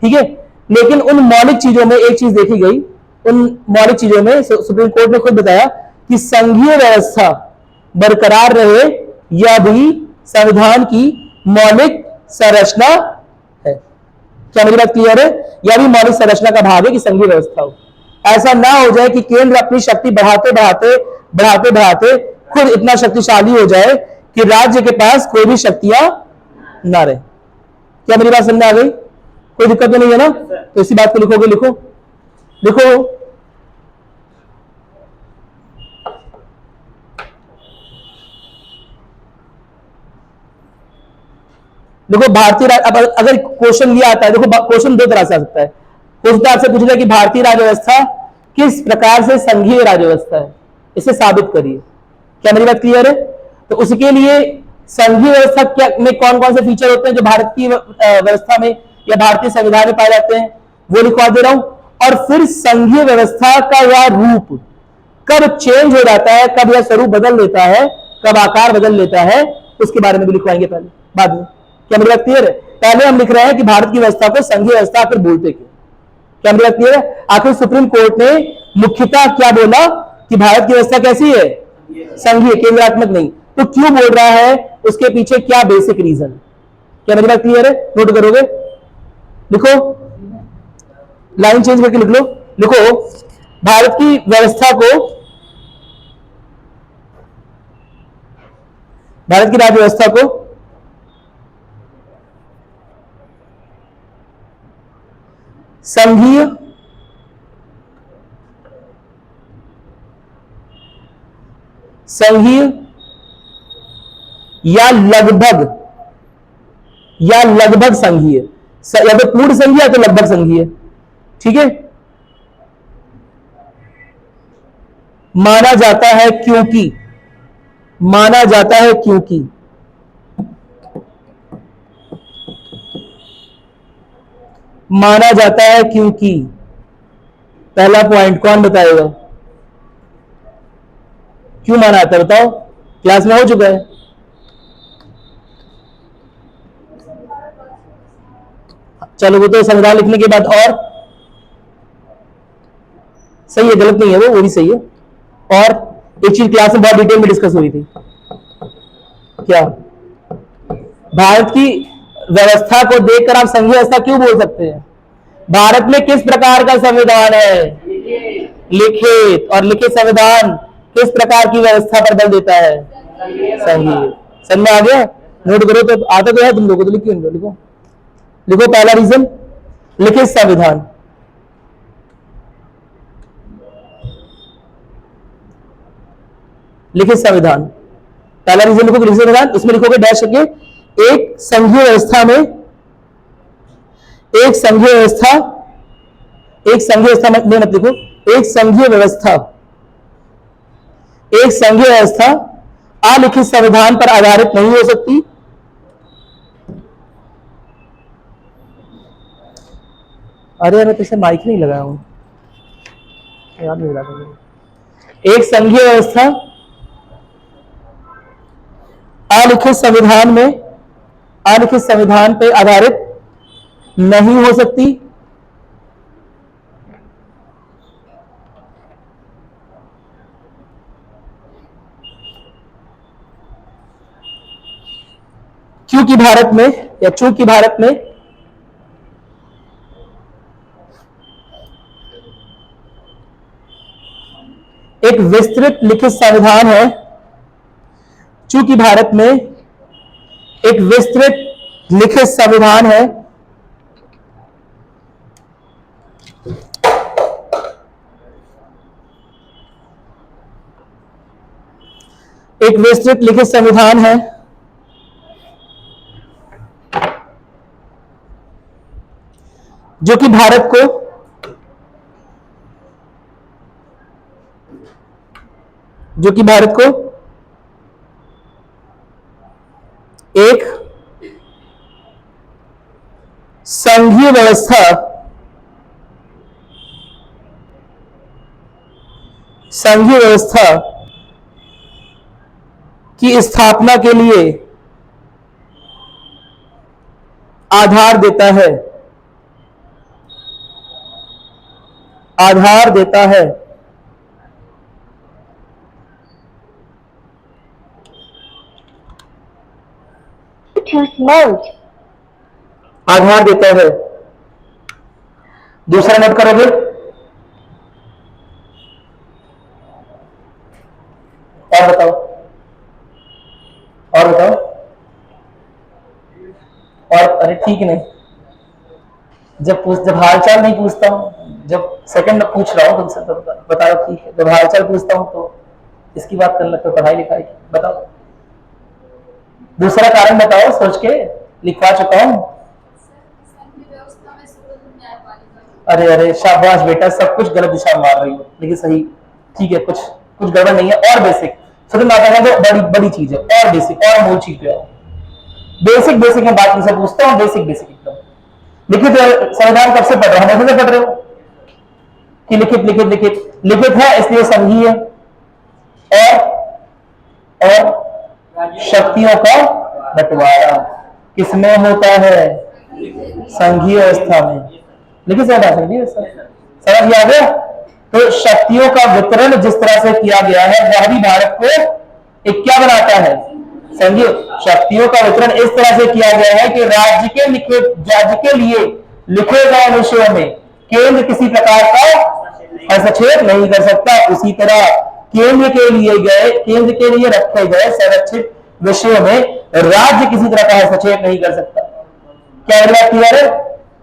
A: ठीक है। लेकिन उन मौलिक चीजों में एक चीज देखी गई, उन मौलिक चीजों में सुप्रीम कोर्ट ने खुद बताया कि संघीय व्यवस्था बरकरार रहे, यह भी संविधान की मौलिक संरचना है। क्या मेरी बात क्लियर है? यह भी मौलिक संरचना का भाग है कि संघीय व्यवस्था हो। ऐसा ना हो जाए कि केंद्र अपनी शक्ति बढ़ाते बढ़ाते बढ़ाते बढ़ाते खुद इतना शक्तिशाली हो जाए कि राज्य के पास कोई भी शक्तियां ना रहे। क्या मेरी बात समझ में आ गई? कोई दिक्कत तो नहीं है ना? तो इसी बात को लिखोगे, लिखो लिखो। देखो भारतीय अगर क्वेश्चन लिया आता है, देखो क्वेश्चन दो तरह से आ सकता है। क्वेश्चन आपसे पूछेगा कि भारतीय राज्य व्यवस्था किस प्रकार से संघीय राज्य व्यवस्था है, इसे साबित करिए। क्या मेरी बात क्लियर है? तो उसके लिए संघीय व्यवस्था क्या में कौन कौन से फीचर होते हैं जो भारत की व्यवस्था में या भारतीय संविधान में पाए जाते हैं, वो लिखवा दे रहा हूं। और फिर संघीय व्यवस्था का यह रूप कब चेंज हो जाता है, कब यह स्वरूप बदल लेता है, कब आकार बदल लेता है, उसके बारे में भी लिखवाएंगे पहले, बाद में। क्या मेरी बात क्लियर है? पहले हम लिख रहे हैं कि भारत की व्यवस्था को संघीय व्यवस्था आखिर बोलते क्यों। क्या मेरी बात क्लियर है? आखिर सुप्रीम कोर्ट ने मुख्यतः क्या बोला कि भारत की व्यवस्था कैसी है, संघीय, केंद्रात्मक नहीं। तो क्यों बोल रहा है, उसके पीछे क्या बेसिक रीजन। क्या मेरी बात क्लियर है? नोट करोगे, लिखो, लाइन चेंज करके लिख लो। लिखो भारत की व्यवस्था को, भारत की राज्य व्यवस्था को संघीय संघीय या लगभग संघीय, या तो पूर्ण संघीय या तो लगभग संघीय, ठीक है, माना जाता है क्योंकि, माना जाता है क्योंकि माना जाता है क्योंकि पहला पॉइंट कौन बताएगा, क्यों माना जाता है बताओ, क्लास में हो चुका है। चलो वो तो संविधान लिखने के बाद, और सही है, गलत नहीं है वो भी सही है। और एक चीज क्लास में बहुत डिटेल में डिस्कस हुई थी, क्या भारत की व्यवस्था को देखकर आप संघीय व्यवस्था क्यों बोल सकते हैं। भारत में किस प्रकार का संविधान है, लिखित, और लिखित संविधान किस प्रकार की व्यवस्था पर बल देता है, संघीय। समझ में आ गया? नोट करो, तो आता तो है तुम लोगों को, तो लिखो लिखो लिखो। पहला रीजन लिखित संविधान, लिखित संविधान, पहला रीजन लिखोगे लिखित संविधान, उसमें लिखोगे डैश करके एक संघीय व्यवस्था में, एक संघीय व्यवस्था, एक संघीय व्यवस्था में मत लिखो, एक संघीय व्यवस्था, एक संघीय व्यवस्था अलिखित संविधान पर आधारित नहीं हो सकती। अरे मैं तो माइक नहीं लगाया हूं, याद नहीं लगा। एक संघीय व्यवस्था अलिखित संविधान में, अलिखित संविधान पर आधारित नहीं हो सकती, क्योंकि भारत में, या चूंकि भारत में एक विस्तृत लिखित संविधान है, चूंकि भारत में एक विस्तृत लिखित संविधान है, एक विस्तृत लिखित संविधान है, जो कि भारत को एक संघीय व्यवस्था, संघीय व्यवस्था की स्थापना के लिए आधार देता है, आधार देता है। आधार देता है। दूसरा नोट करोगे, और बताओ, और बताओ, और अरे ठीक नहीं, जब हालचाल नहीं पूछता हूँ, जब सेकंड पूछ रहा हूँ तुमसे तो बताओ ठीक है, जब हालचाल पूछता हूँ तो इसकी बात करने लगते हो, पढ़ाई लिखाई की। बताओ दूसरा कारण बताओ, सोच के लिखवा चुका हूँ। अरे अरे शाबाश बेटा, सब कुछ गलत दिशा में मार रही हो लेकिन सही, ठीक है, कुछ कुछ गड़बड़ नहीं है। और बेसिक छोटे नाटक है तो बड़ी बड़ी चीज है, और बेसिक और मूल चीज पे आओ। बेसिक बेसिक में बात से पूछता हूँ, बेसिक बेसिक एकदम। लिखित संविधान कब से पढ़ रहे हो, हमेशा से पढ़ रहे हो कि लिखित लिखित लिखित लिखित है इसलिए संघीय है, और शक्तियों का बंटवारा किसमें होता है, संघीय व्यवस्था में। लिखित संविधान संघीय व्यवस्था, समझ आ गया। तो शक्तियों का वितरण जिस तरह से किया गया है वह भी भारत को एक क्या बनाता है, संघीय। शक्तियों का वितरण इस तरह से किया गया है कि राज्य के लिए लिखे गए विषयों में केंद्र किसी प्रकार का हस्तक्षेप नहीं कर सकता। उसी तरह केंद्र के लिए रखे गए संरक्षित विषयों में राज्य किसी तरह का हस्तक्षेप नहीं कर सकता। क्या मेरी बात क्लियर है?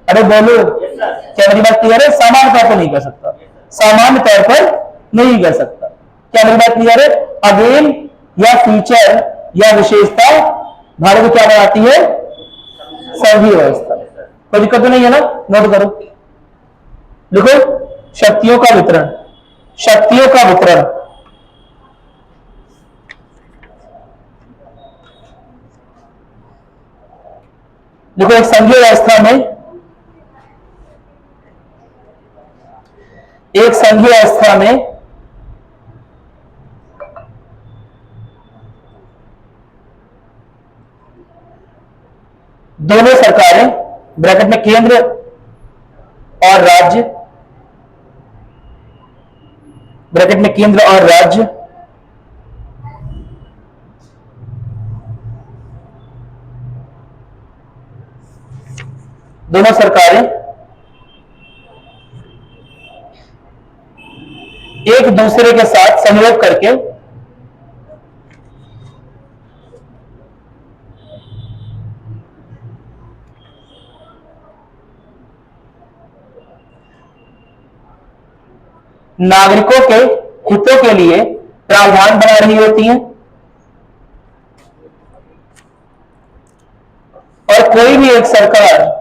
A: अरे बोलो, क्या मेरी बात क्लियर है? सामान्य तौर पर नहीं कर सकता, सामान्य तौर पर नहीं कर सकता। क्या मेरी बात क्लियर है? अगेन या फीचर या विशेषता भारत को क्या बनाती है, संघीय व्यवस्था। कोई दिक्कत तो नहीं है ना? नोट करो, लिखो शक्तियों का वितरण, शक्तियों का वितरण। देखो एक संघीय व्यवस्था में, एक संघीय व्यवस्था में दोनों सरकारें, ब्रैकेट में केंद्र और राज्य, ब्रैकेट में केंद्र और राज्य, दोनों सरकारें एक दूसरे के साथ सहयोग करके नागरिकों के हितों के लिए प्रावधान बना रही होती हैं, और कोई भी एक सरकार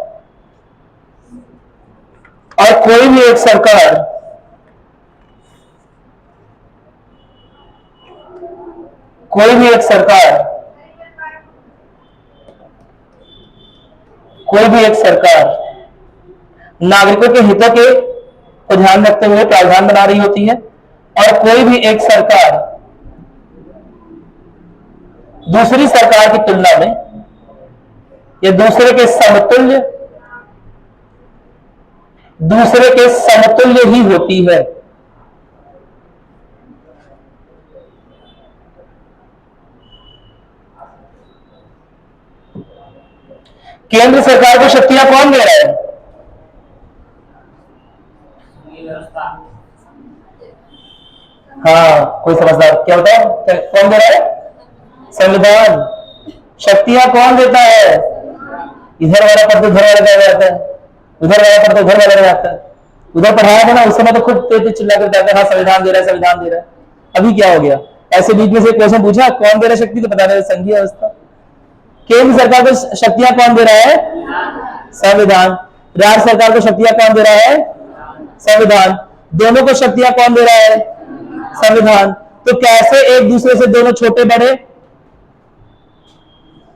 A: नागरिकों के हितों के को ध्यान रखते हुए प्रावधान बना रही होती है, और कोई भी एक सरकार दूसरी सरकार की तुलना में या दूसरे के समतुल्य ही होती है। केंद्र सरकार को शक्तियां कौन दे रहा है? हाँ, कोई समझदार क्या बताओ, कौन दे रहा है? संविधान। शक्तियां कौन देता है? इधर वाला पद उधर वाला लगा जाता है, उधर वाला पद उधर वाला लगा जाता है। उधर पढ़ाया था ना, उस समय तो खुद तेज चिल्ला कर जाते हैं, हाँ संविधान दे रहा है, संविधान दे रहा है। अभी क्या हो गया? ऐसे बीच में से क्वेश्चन पूछा कौन दे रहा है शक्ति, तो बता रहे संघीय व्यवस्था। केंद्र सरकार को शक्तियां कौन दे रहा है? संविधान। राज्य सरकार को शक्तियां कौन दे रहा है? संविधान। दोनों को शक्तियां कौन दे रहा है? संविधान। तो कैसे एक दूसरे से दोनों छोटे बड़े?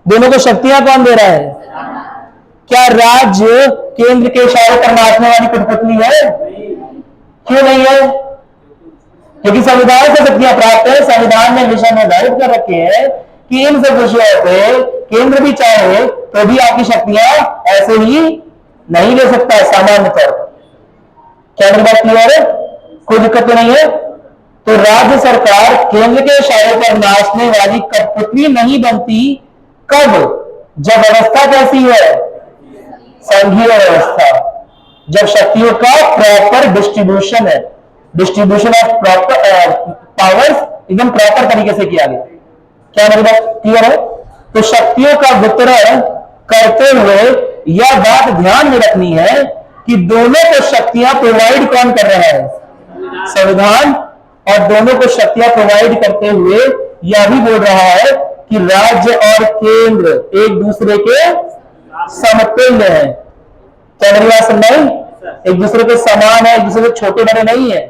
A: दोनों को शक्तियां कौन दे रहा है? क्या राज्य केंद्र के इशारे पर नाचने वाली कठपुतली है? क्यों नहीं है? क्योंकि संविधान से शक्तियां प्राप्त है। संविधान ने विषय निर्धारित कर रखे हैं कि इन सब विषयों पे केंद्र भी चाहे तो भी आपकी शक्तियां ऐसे ही नहीं ले सकता है सामान्य तौर पर। क्या मेरी बात क्लियर है? कोई दिक्कत तो नहीं है? तो राज्य सरकार केंद्र के इशारे पर नाचने वाली कठपुतली नहीं बनती। कब? जब व्यवस्था कैसी है? संघीय व्यवस्था। जब शक्तियों का प्रॉपर डिस्ट्रीब्यूशन है, डिस्ट्रीब्यूशन ऑफ प्रॉपर पावर्स एकदम प्रॉपर तरीके से किया गया। क्या मेरी बात क्लियर है? तो शक्तियों का वितरण करते हुए यह बात ध्यान में रखनी है कि दोनों को शक्तियां प्रोवाइड कौन कर रहा है? संविधान। और दोनों को शक्तियां प्रोवाइड करते हुए यह भी बोल रहा है कि राज्य और केंद्र एक दूसरे के समतुल्य है। क्या मेरी बात समझ आई? एक दूसरे के समान है, एक दूसरे के छोटे बड़े नहीं है।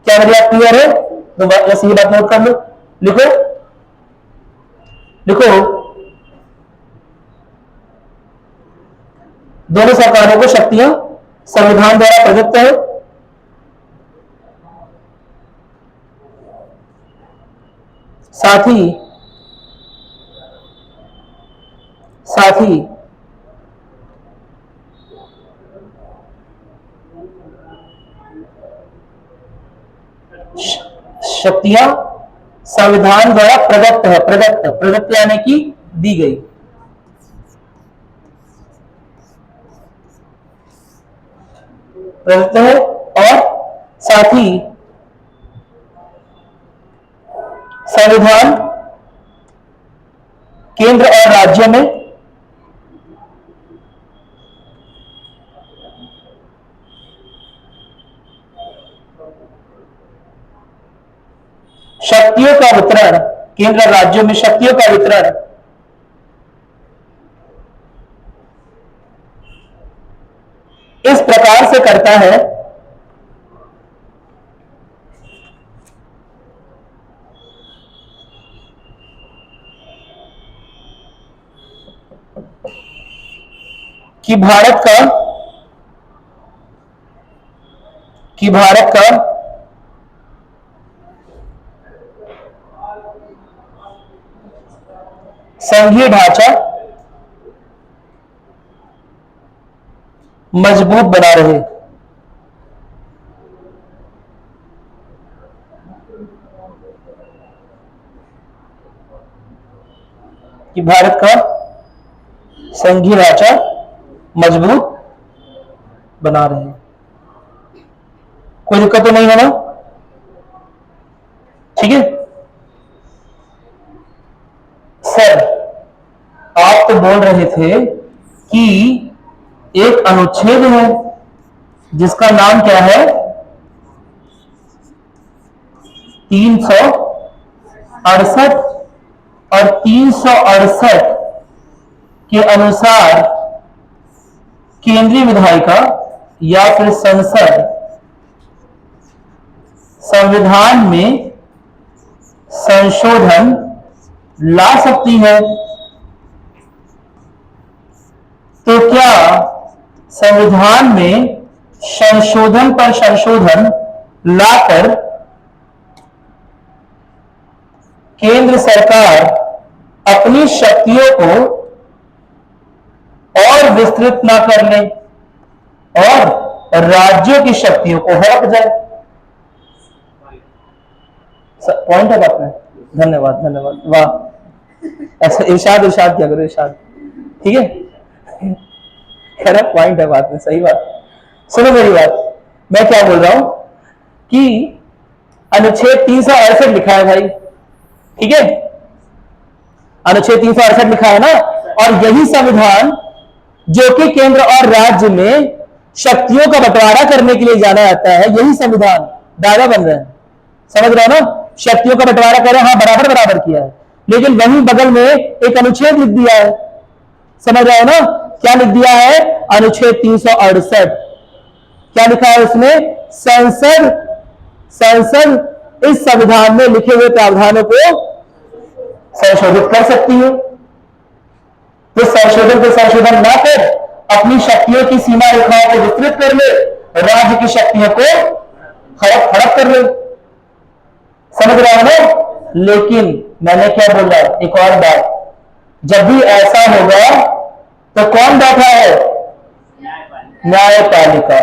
A: क्या मेरी बात क्लियर है? तो बस ये बात नोट कर लो, लिखो लिखो। दोनों सरकारों को शक्तियां संविधान द्वारा प्रदत्त है। साथ ही शक्तियां संविधान द्वारा प्रदत्त है। प्रदत्त यानी कि दी गई। प्रदत्त है। और साथ ही संविधान केंद्र और राज्य में शक्तियों का वितरण, केंद्र और राज्यों में शक्तियों का वितरण इस प्रकार से करता है कि भारत का संघीय ढांचा मजबूत बना रहे। कि भारत का संघीय ढांचा मजबूत बना रहे। कोई दिक्कत तो नहीं है ना? ठीक है सर, आप तो बोल रहे थे कि एक अनुच्छेद है जिसका नाम क्या है? 368 और 368 के अनुसार केंद्रीय विधायिका या फिर संसद संविधान में संशोधन ला सकती है। तो क्या संविधान में संशोधन पर संशोधन लाकर केंद्र सरकार अपनी शक्तियों को और विस्तृत ना कर ले और राज्यों की शक्तियों को हड़प जाए? पॉइंट है बात में। धन्यवाद धन्यवाद, वाह। ऐसा इरशाद क्या करो, इरशाद। ठीक है, पॉइंट है बात में, सही बात। सुनो मेरी बात, मैं क्या बोल रहा हूं कि अनुच्छेद 368 लिखा है भाई, ठीक है? अनुच्छेद 368 लिखा है ना, और यही संविधान जो कि केंद्र और राज्य में शक्तियों का बंटवारा करने के लिए जाना जाता है, यही संविधान दायरा बन रहे हैं। समझ रहे हो ना? शक्तियों का बंटवारा करें, हाँ बराबर किया है, लेकिन वहीं बगल में एक अनुच्छेद लिख दिया है। समझ रहे हो ना? क्या लिख दिया है? अनुच्छेद 368। क्या लिखा है उसमें? संसद इस संविधान में लिखे हुए प्रावधानों को संशोधित कर सकती है। तो संशोधन ना कर अपनी शक्तियों की सीमा रेखाओं को विस्तृत कर ले, राज्य की शक्तियों को हड़प कर ले। समझ रहे हो ना? लेकिन मैंने क्या बोला, एक और बात, जब भी ऐसा होगा तो कौन बैठा है? न्यायपालिका।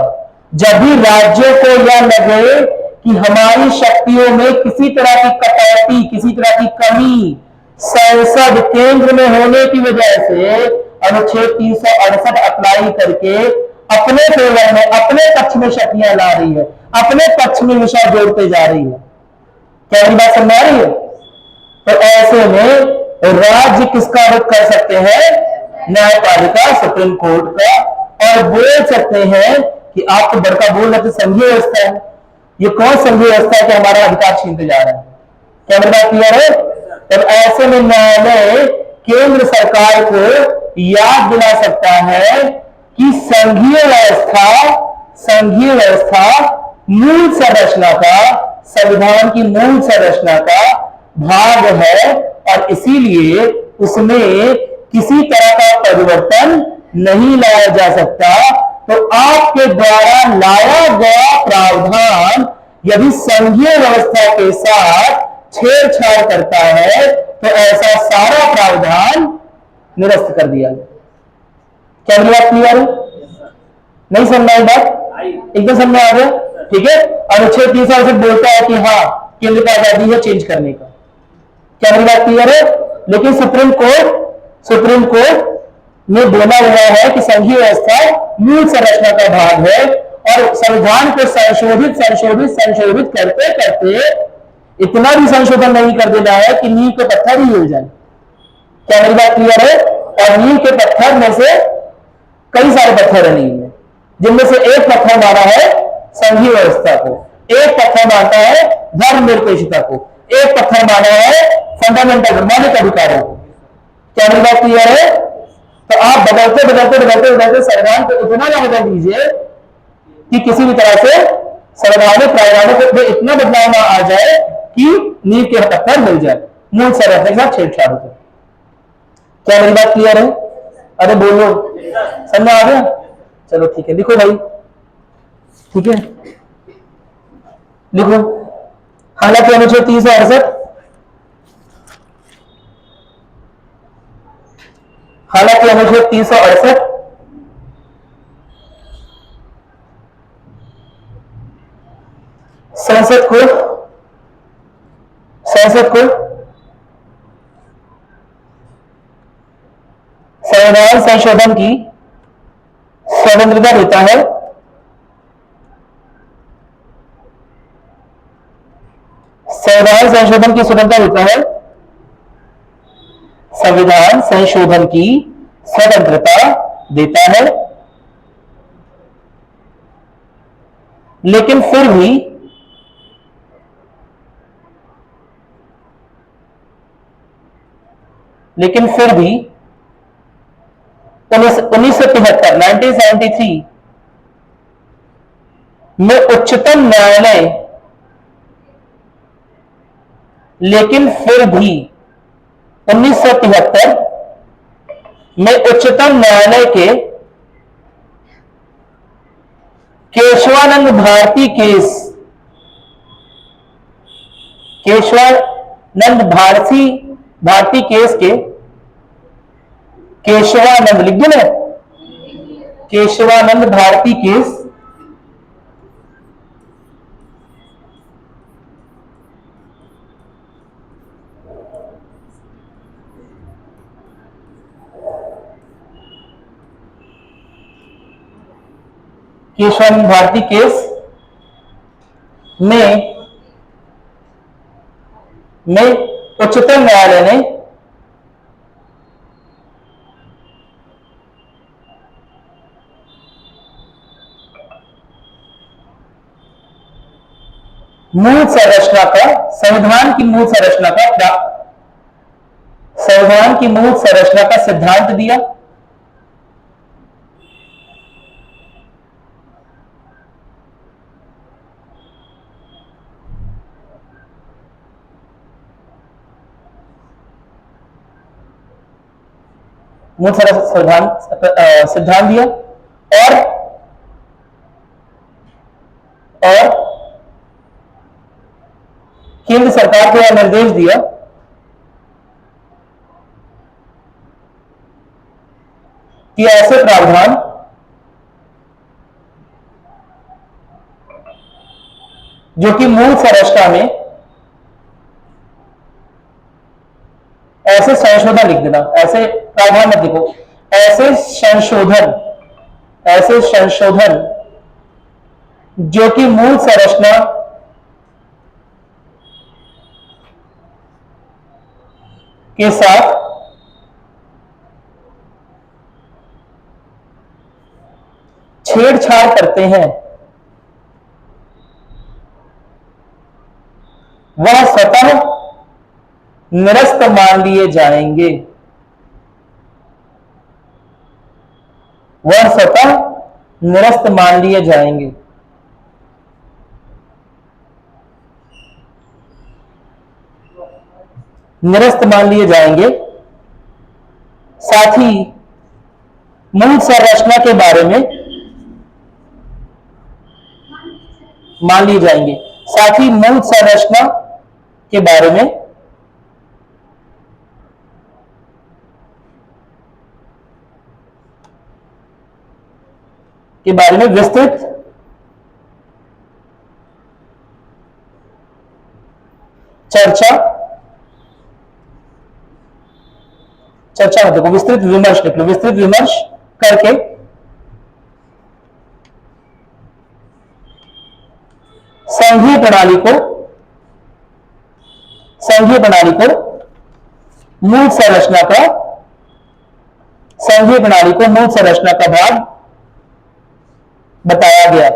A: जब भी राज्यों को यह लगे कि हमारी शक्तियों में किसी तरह की कटौती, किसी तरह की कमी संसद केंद्र में होने की वजह से अनुच्छेद 368 अप्लाई करके अपने फेवर में, अपने पक्ष में शक्तियां ला रही है, अपने पक्ष में विषय जोड़ते जा रही है, क्या मेरी बात समझ आ रही है? तो ऐसे में राज्य किसका रुख कर सकते हैं? न्यायपालिका, सुप्रीम कोर्ट का, और बोल सकते हैं कि आप तो बड़का बोल रहे थे संघीय व्यवस्था है, ये कौन संघीय व्यवस्था है कि हमारा अधिकार छीनते जा रहा है? क्या मेरी बात क्लियर है? तब ऐसे में न्यायालय केंद्र सरकार को याद दिला सकता है कि संघीय व्यवस्था मूल संरचना का, संविधान की मूल संरचना का भाग है, और इसीलिए उसमें किसी तरह का परिवर्तन नहीं लाया जा सकता। तो आपके द्वारा लाया गया प्रावधान यदि संघीय व्यवस्था के साथ छेड़छाड़ करता है तो ऐसा सारा प्रावधान निरस्त कर दिया गया। क्या मेरी बात क्लियर है? नहीं समझ आई बात? एकदम समझ आ गया? ठीक है। अनुच्छेद 368 बोलता है कि हाँ, केंद्र का आजादी है चेंज करने का। क्या मेरी बात क्लियर है? लेकिन सुप्रीम कोर्ट ने बोला हुआ है कि संघीय व्यवस्था मूल संरचना का भाग है, और संविधान को संशोधित करते करते इतना भी संशोधन नहीं कर देना है कि नींव के पत्थर ही हिल जाए। क्या मेरी बात क्लियर है? और नींव के पत्थर में से कई सारे पत्थर है नींव में, जिनमें से एक पत्थर माना है संघीय व्यवस्था को, एक पत्थर मानता है धर्मनिरपेक्षता को, एक पत्थर माना है फंडामेंटल मौलिक अधिकारों को। क्या मेरी बात क्लियर है? तो आप बदलते संविधान को इतना ना बदल दीजिए कि किसी भी तरह से संवैधानिक प्रावधानों में इतना बदलाव ना आ जाए कि नींव के पत्थर मिल जाए, मूल संरचना के साथ छेड़छाड़ हो। क्या मेरी बात क्लियर है? अरे बोलो, समझ आ गया? चलो ठीक है, लिखो भाई। ठीक है, लिखो। हालांकि अनुच्छेद 368 संसद को संविधान संशोधन की स्वतंत्रता देता है। संविधान संशोधन की स्वतंत्रता देता है। संविधान संशोधन की स्वतंत्रता देता है, लेकिन फिर भी लेकिन फिर भी 1973 में उच्चतम न्यायालय, लेकिन फिर भी 1973 में उच्चतम न्यायालय के केशवानंद भारती केस के केशवानंद, लिख दो ना, केशवानंद भारती केस केशवानंद भारती केस में उच्चतम न्यायालय ने मूल संरचना का, संविधान की मूल संरचना का सिद्धांत दिया। मूल सिद्धांत दिया और केंद्र सरकार को यह निर्देश दिया कि ऐसे प्रावधान जो कि मूल संरचना में, ऐसे संशोधन लिख देना, ऐसे प्रावधान मत लिखो, ऐसे संशोधन जो कि मूल संरचना के साथ छेड़छाड़ करते हैं वह स्वतः निरस्त मान लिए जाएंगे। वह स्वतः निरस्त मान लिए जाएंगे। निरस्त मान लिए जाएंगे। साथ ही मूल संरचना के बारे में मान लिए जाएंगे। साथ ही मूल संरचना के बारे में विस्तृत चर्चा देखो विस्तृत विमर्श लिख लो, विस्तृत विमर्श करके संघीय प्रणाली को मूल संरचना का भाग बताया गया।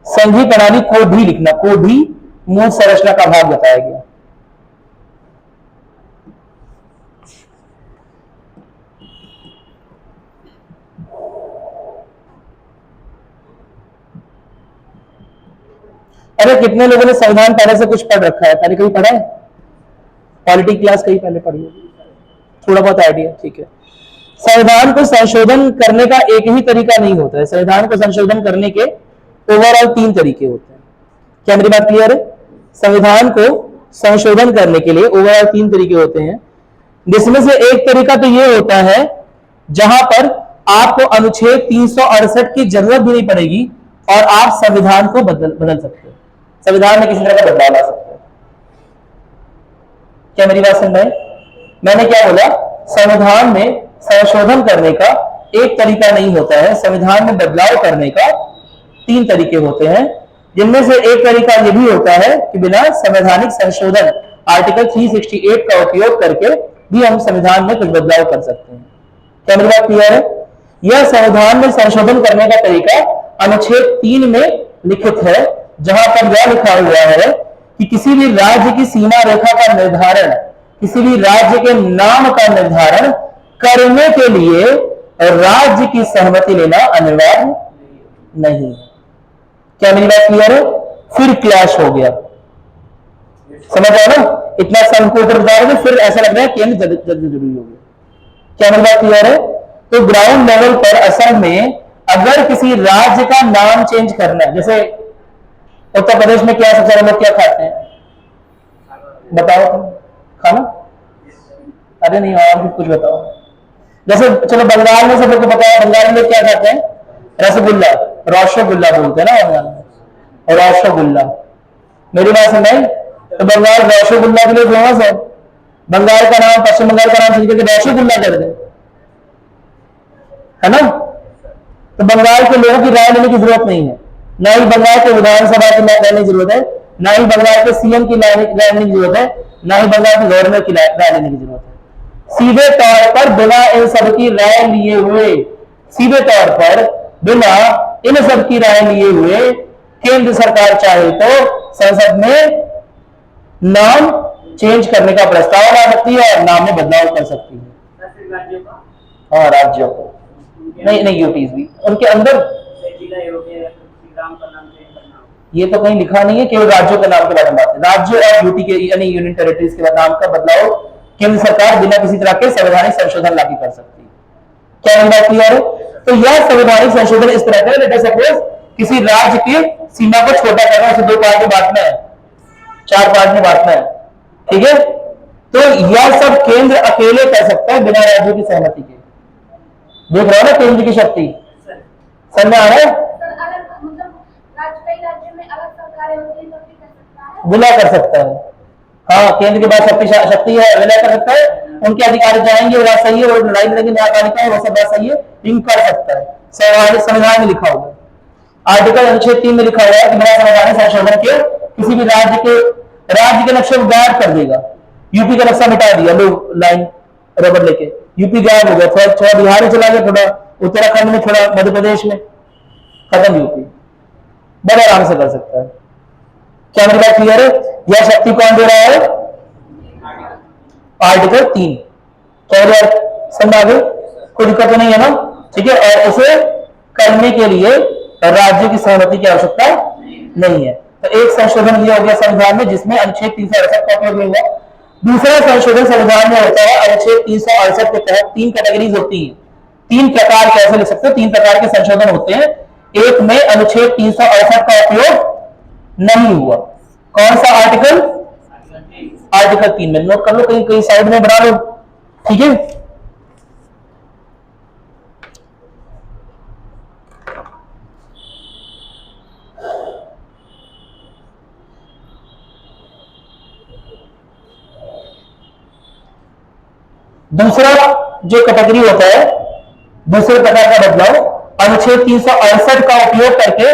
A: संघीय प्रणाली को भी लिखना, को भी मूल संरचना का भाग बताया गया। अरे कितने लोगों ने संविधान पहले से कुछ पढ़ रखा है? पहले कहीं पढ़ा है? पॉलिटी क्लास कहीं पहले पढ़ी होगी, थोड़ा बहुत आइडिया, ठीक है। संविधान को संशोधन करने का एक ही तरीका नहीं होता है। संविधान को संशोधन करने के ओवरऑल 3 तरीके होते हैं। क्या मेरी बात क्लियर है? संविधान को संशोधन करने के लिए ओवरऑल 3 तरीके होते हैं, जिसमें से एक तरीका तो ये होता है जहां पर आपको अनुच्छेद 368 की जरूरत भी नहीं पड़ेगी और आप संविधान को बदल सकते हो, संविधान में किसी तरह का बदलाव ला सकते हो। क्या मेरी बात समझ में? मैंने क्या बोला? संविधान में संशोधन करने का एक तरीका नहीं होता है, संविधान में बदलाव करने का 3 तरीके होते हैं, जिनमें से एक तरीका यह भी होता है कि बिना संवैधानिक संशोधन आर्टिकल 368 का उपयोग करके भी हम संविधान में कुछ बदलाव कर सकते हैं। क्या मेरी बात क्लियर है? यह संविधान में संशोधन करने का तरीका अनुच्छेद 3 में लिखित है, जहां पर यह लिखा हुआ है कि किसी भी राज्य की सीमा रेखा का निर्धारण, किसी भी राज्य के नाम का निर्धारण करने के लिए राज्य की सहमति लेना अनिवार्य नहीं है। क्या मेरी बात क्लियर है? फिर क्लैश हो गया, समझ आया ना? इतना संकोच बता रहे थे, फिर ऐसा लग रहा है केंद्र जरूरी हो गया। क्या मेरी बात क्लियर है? तो ग्राउंड लेवल पर असल में अगर किसी राज्य का नाम चेंज करना है, जैसे उत्तर प्रदेश में क्या सबसे ज्यादा लोग क्या खाते हैं बताओ? खाना? अरे नहीं, और कुछ बताओ। जैसे चलो बंगाल में सब लोग को पता है, बंगाल में क्या खाते हैं? रसगुल्ला, रसगुल्ला बोलते हैं ना बंगाल में, रसगुल्ला। मेरी बात समझ? तो बंगाल रसगुल्ला के लिए फेमस है। बंगाल का नाम, पश्चिम बंगाल का नाम चेंज करके रसगुल्ला कर दे, है ना? तो बंगाल के लोगों की राय लेने की जरूरत नहीं है, ना ही बंगाल के विधानसभा की राय लेने की जरूरत है, ना ही बंगाल के सीएम की राय लेने की जरूरत है, ना ही बंगाल के गवर्नर की राय लेने की जरूरत है। सीधे तौर पर बिना इन सब की राय लिए हुए, सीधे तौर पर बिना इन सब की राय लिए हुए केंद्र सरकार चाहे तो संसद में नाम चेंज करने का प्रस्ताव ला सकती है और नाम में बदलाव कर सकती है। हाँ, राज्यों को नहीं, यूटीज भी उनके अंदर ये तो कहीं लिखा नहीं है, केवल राज्यों के नाम के बारे में बात है। राज्य और यूटी के यानी यूनियन टेरिटरीज के नाम का बदलाव केंद्र सरकार बिना किसी तरह के संवैधानिक संशोधन लागू कर सकती है। क्या बात क्लियर है? तो यह संवैधानिक संशोधन इस तरह का, लेट अस सपोज किसी राज्य की सीमा को छोटा करना, उसे 2 पार्ट में बांटना है, 4 पार्ट में बांटना है, ठीक है? तो यह सब केंद्र अकेले कर सकता है बिना राज्यों की सहमति के। देख रहे हो ना केंद्र की शक्ति? समझ आ रहा है? विलय कर सकता है। हाँ, केंद्र के पास शक्ति है, विलय कर सकता है। उनके अधिकार जाएंगे, वो बात सही है, वो लड़ाई लड़ेंगे न्यायपालिका है, वो सब बात सही है, लेकिन कर सकता है। संविधान में लिखा हुआ है, आर्टिकल अनुच्छेद 3 में लिखा हुआ है कि बिना संवैधानिक संशोधन के किसी भी राज्य के नक्शे को गायब कर देगा। यूपी का नक्शा मिटा दिया, लोग लाइन रबड़ लेके, यूपी गायब हो गया, थोड़ा थोड़ा बिहार में चला गया, थोड़ा उत्तराखंड में, थोड़ा मध्य प्रदेश में, खत्म यूपी। बड़े आराम से कर सकता है। क्या मेरी बात क्लियर है? यह शक्ति कौन दे रहा है? आर्टिकल 3। क्या समझ आ गई? कोई दिक्कत तो नहीं है ना? ठीक है। और उसे करने के लिए राज्य की सहमति की आवश्यकता नहीं है। तो एक संशोधन किया हो गया संविधान में, जिसमें अनुच्छेद 368 का उपयोग हुआ। दूसरा संशोधन संविधान में होता है अनुच्छेद 368 के तहत 3 कैटेगरीज होती है, 3 प्रकार, कैसे लिख सकते हैं, 3 प्रकार के संशोधन होते हैं। एक में अनुच्छेद 368 का उपयोग नहीं हुआ। कौन सा आर्टिकल? आर्टिकल 3 में। नोट कर लो, कहीं कहीं साइड में बना लो, ठीक है। दूसरा जो कैटेगरी होता है, दूसरे प्रकार का बदलाव, अनुच्छेद 368 का उपयोग करके,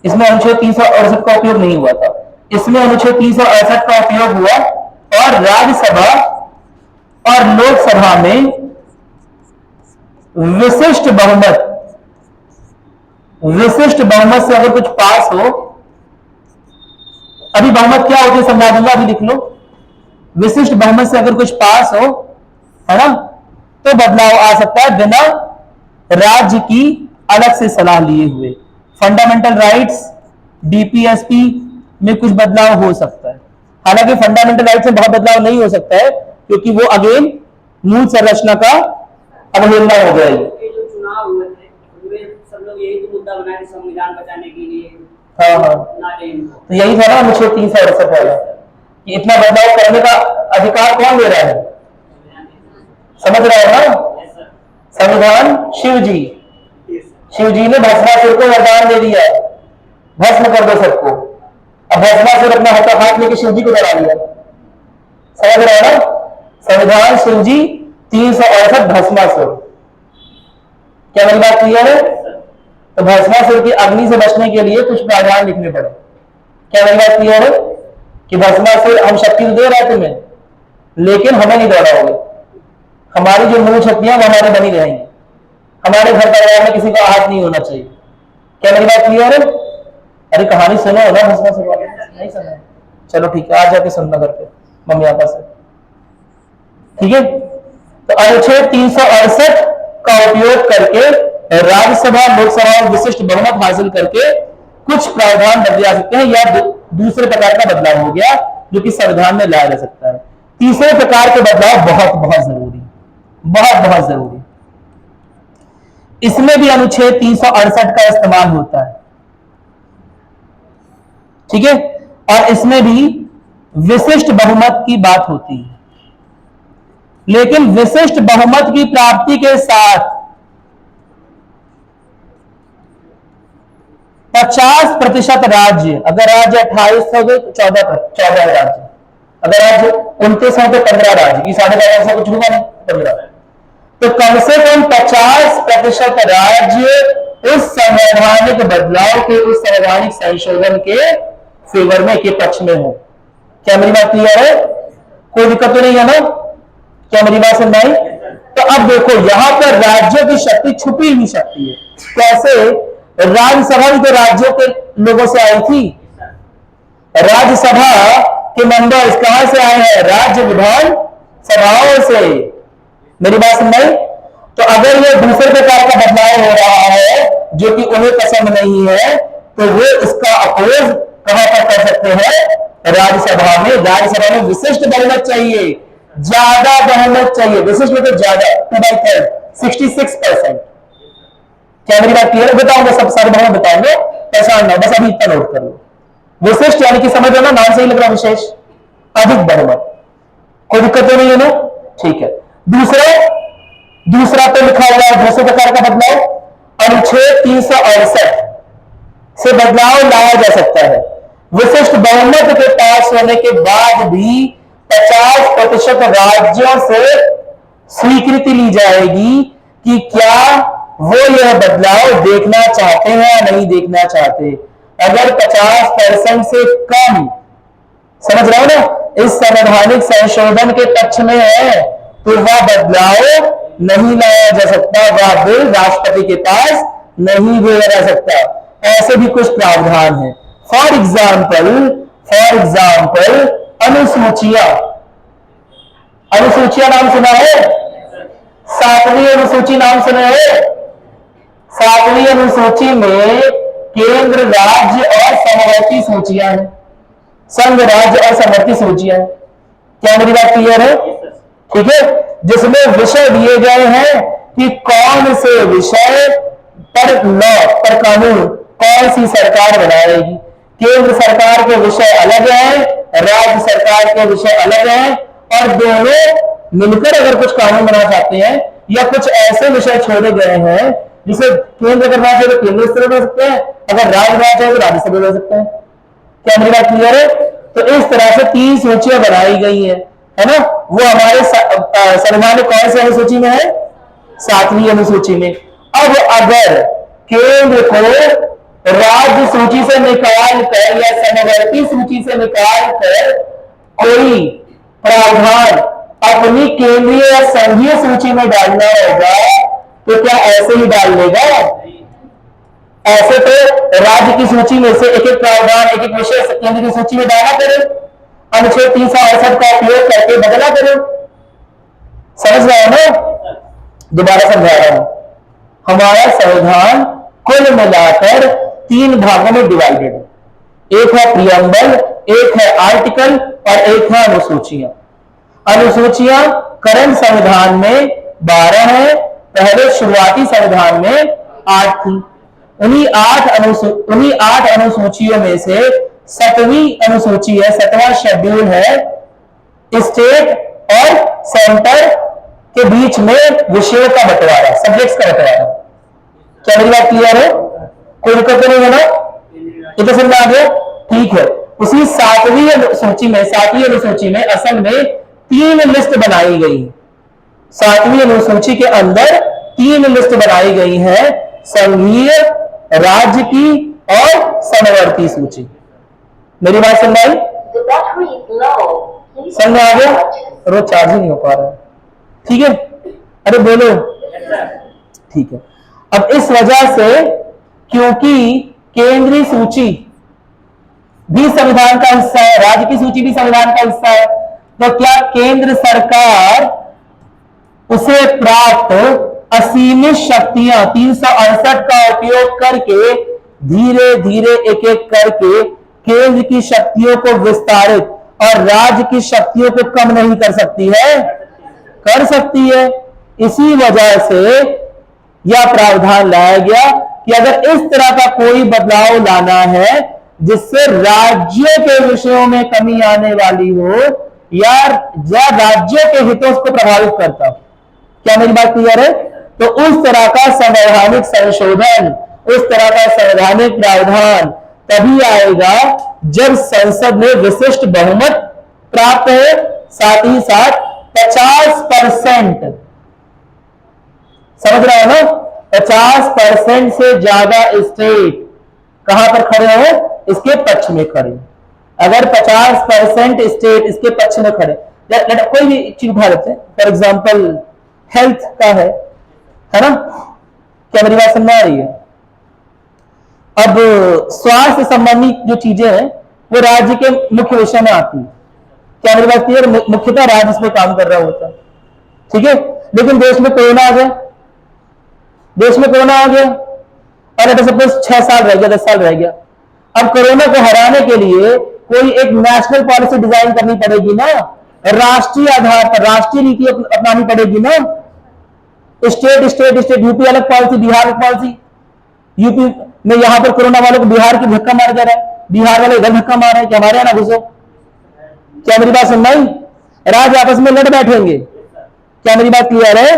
A: इसमें अनुच्छेद 368 का उपयोग नहीं हुआ था, इसमें अनुच्छेद 368 का उपयोग हुआ और राज्यसभा और लोकसभा में विशिष्ट बहुमत से अगर कुछ पास हो, अभी बहुमत क्या होती है समझा दूंगा, अभी लिख लो। विशिष्ट बहुमत से अगर कुछ पास हो, है ना, तो बदलाव आ सकता है बिना राज्य की अलग से सलाह लिए हुए। फंडामेंटल राइट्स, डीपीएसपी में कुछ बदलाव हो सकता है। हालांकि फंडामेंटल राइट्स में बहुत बदलाव नहीं हो सकता है, क्योंकि वो अगेन मूल संरचना का अवहेलना हो गया।
B: जो चुनाव हुए थे उनमें सब लोग यही तो मुद्दा बनाए संविधान बचाने के लिए।
A: हाँ, तो यही था ना अनुच्छेद 368 वाला, कि इतना बदलाव करने का अधिकार कौन दे रहा है? समझ रहे हो ना? संविधान शिव जी ने भस्मासुर को वरदान दे दिया, भस्म कर दो सबको। अब भस्मासुर अपना हाथ लेके शिव जी को डरा दिया। समझ रहे हो ना? संविधान शिव जी 368 भस्मासुर। क्या मेरी बात क्लियर है? तो भस्मासुर की अग्नि से बचने के लिए कुछ प्रावधान लिखने पड़े। क्या मेरी बात क्लियर है? कि भस्मासुर हम शक्ति दे रहे हैं तुम्हें, लेकिन हमें नहीं दौड़ाओगे। हमारी जो मूल शक्तियां वो हमारी बनी रहेंगी। हमारे घर परिवार में किसी को आहत नहीं होना चाहिए। क्या मेरी बात क्लियर है? अरे कहानी सुनो ना भस्मासुर वाली, नहीं सुना? चलो ठीक है, आज जाके सुनना घर पे मम्मी पापा से, ठीक है। तो अनुच्छेद 368 का उपयोग करके राज्यसभा लोकसभा में विशिष्ट बहुमत हासिल करके कुछ प्रावधान बदले जा सकते हैं, या दूसरे प्रकार का बदलाव हो गया जो कि संविधान में लाया जा सकता है। तीसरे प्रकार के बदलाव बहुत बहुत जरूरी, बहुत बहुत जरूरी। इसमें भी अनुच्छेद 368 का इस्तेमाल होता है, ठीक है। और इसमें भी विशिष्ट बहुमत की बात होती है, लेकिन विशिष्ट बहुमत की प्राप्ति के साथ 50% राज्य, अगर राज्य 28 हो गए तो 14 राज्य, अगर राज्य 29 हो तो 15 राज्य, की 12.5 से कुछ होगा नहीं, 15। तो कम से कम 50% राज्य उस संवैधानिक बदलाव के, उस संवैधानिक संशोधन के फेवर में, के पक्ष में हो। क्या मेरी बात क्लियर है? कोई दिक्कत तो नहीं है ना? क्या मेरी बात समझ आई? तो अब देखो, यहां पर राज्यों की शक्ति छुपी हुई शक्ति है। कैसे? राज्यसभा भी तो राज्यों के लोगों से आई थी। राज्यसभा के मेंबर्स कहां से आए हैं? राज्य विधान सभाओं से। मेरी बात समझ आई? तो अगर ये दूसरे प्रकार का बदलाव हो रहा है जो कि उन्हें पसंद नहीं है, तो वो इसका अपोज कहां पर कर सकते हैं? राज्यसभा में। राज्यसभा में विशिष्ट बहुमत चाहिए, ज्यादा बहुमत चाहिए। विशिष्ट में तो ज्यादा, 2/3, 66%। क्या मेरी बात क्लियर? बताऊंगा, सब सारे बहुमत बताऊंगा, परेशान ना, बस अभी इतना नोट कर लो। विशिष्ट यानी कि समझ लो ना, नाम से ही लग रहा विशेष, अधिक बहुमत। कोई दिक्कत तो नहीं है ना? ठीक है। दूसरा तो लिखा हुआ है दूसरे प्रकार का बदलाव, अनुच्छेद 368 से बदलाव लाया जा सकता है। विशिष्ट बहुमत के पास होने के बाद भी 50% राज्यों से स्वीकृति ली जाएगी कि क्या वो यह बदलाव देखना चाहते हैं या नहीं देखना चाहते। अगर 50% से कम, समझ रहे हो ना, इस संवैधानिक संशोधन के पक्ष में है तो वह बदलाव नहीं लाया जा सकता, वह बिल राष्ट्रपति के पास नहीं भेजा जा सकता। ऐसे भी कुछ प्रावधान हैं। फॉर एग्जाम्पल अनुसूचियां नाम सुना है? 7वीं अनुसूची नाम सुना है? 7वीं अनुसूची में केंद्र, राज्य और समवर्ती सूचियां हैं, संघ, राज्य और समवर्ती सूचियां हैं। क्या मेरी बात क्लियर है? ठीक है, जिसमें विषय दिए गए हैं कि कौन से विषय पर पर कानून कौन सी सरकार बनाएगी। केंद्र सरकार के विषय अलग है, राज्य सरकार के विषय अलग है, और दोनों मिलकर अगर कुछ कानून बना चाहते हैं या कुछ ऐसे विषय छोड़े गए हैं जिसे केंद्र करना चाहिए तो केंद्र स्तर पर सकते हैं, अगर राज्य बनाना चाहिए तो राज्य स्तर पर सकते हैं। क्या मेरी बात क्लियर है? तो इस तरह से 3 सूचियां बनाई गई है ना। वो हमारे संविधान में कौन सी अनुसूची में है? 7वीं अनुसूची में। अब अगर केंद्र को राज्य सूची से निकाल कर या समवर्ती सूची से निकाल कर कोई प्रावधान अपनी केंद्रीय या संघीय सूची में डालना होगा तो क्या ऐसे ही डाल लेगा? ऐसे तो राज्य की सूची में से एक एक प्रावधान, एक एक विषय केंद्र की सूची में डाला करें, अनुच्छेद 368 का उपयोग करके बदला करें। समझ रहे हो ना? दोबारा समझा रहा हूं। हमारा संविधान कुल मिलाकर 3 भागों में डिवाइडेड है। एक है प्रियम्बल, एक है आर्टिकल और एक है अनुसूचियां। अनुसूचियां करंट संविधान में 12 है, पहले शुरुआती संविधान में 8 थी। उन्हीं 8 अनुसूचियों में से 7वीं अनुसूची है, 7वां शेड्यूल है, स्टेट और सेंटर के बीच में विषयों का बंटवारा, सब्जेक्ट्स का बंटवारा। क्या मेरी बात क्लियर है? कोई दिक्कत तो नहीं है ना? ये तो समझ आ गया? ठीक है। उसी 7वीं अनुसूची में असल में 3 लिस्ट बनाई गई। 7वीं अनुसूची के अंदर 3 लिस्ट बनाई गई है, संघीय, राज्य की और समवर्ती सूची। मेरी बात समझ आई? समझ आ गया? रोज चार्ज ही नहीं हो पा रहा है। ठीक है, अरे बोलो। ठीक है। अब इस वजह से, क्योंकि केंद्रीय सूची भी संविधान का हिस्सा है, राज्य की सूची भी संविधान का हिस्सा है, तो क्या केंद्र सरकार उसे प्राप्त असीमित शक्तियां 368 का उपयोग करके धीरे धीरे एक एक करके केंद्र की शक्तियों को विस्तारित और राज्य की शक्तियों को कम नहीं कर सकती है? कर सकती है। इसी वजह से यह प्रावधान लाया गया कि अगर इस तरह का कोई बदलाव लाना है जिससे राज्यों के विषयों में कमी आने वाली हो या राज्यों के हितों को प्रभावित करता हो। क्या मेरी बात क्लियर है? तो उस तरह का संवैधानिक संशोधन, उस तरह का संवैधानिक प्रावधान तभी आएगा जब संसद में विशिष्ट बहुमत प्राप्त है, साथ ही साथ 50%, समझ रहे हो ना? 50% से ज्यादा स्टेट कहां पर खड़े हो? इसके पक्ष में खड़े। अगर 50% स्टेट इसके पक्ष में खड़े, कोई भी चीज उठा लेते हैं, फॉर एग्जाम्पल हेल्थ का है ना? क्या मेरी बात समझ आ रही है? अब स्वास्थ्य संबंधी जो चीजें हैं वो राज्य के मुख्य विषय में आती है। क्या मेरी बात क्लियर? मुख्यतः राज्य इसमें काम कर रहा होता है। ठीक है, लेकिन देश में कोरोना आ गया, और अगर सपोज 6 साल रह गया, 10 साल रह गया, अब कोरोना को हराने के लिए कोई एक नेशनल पॉलिसी डिजाइन करनी पड़ेगी ना, राष्ट्रीय आधार पर राष्ट्रीय नीति अपनानी पड़ेगी ना। स्टेट यूपी अलग पॉलिसी, बिहार अलग पॉलिसी। यूपी में यहां पर कोरोना वालों को बिहार की धक्का मार जा रहा है, बिहार वाले इधर धक्का मार रहे हैं कि हमारे यहां ना घुसो। क्या मेरी बात समझ आई? राज्य आपस में लड़ बैठेंगे। क्या मेरी बात क्लियर है?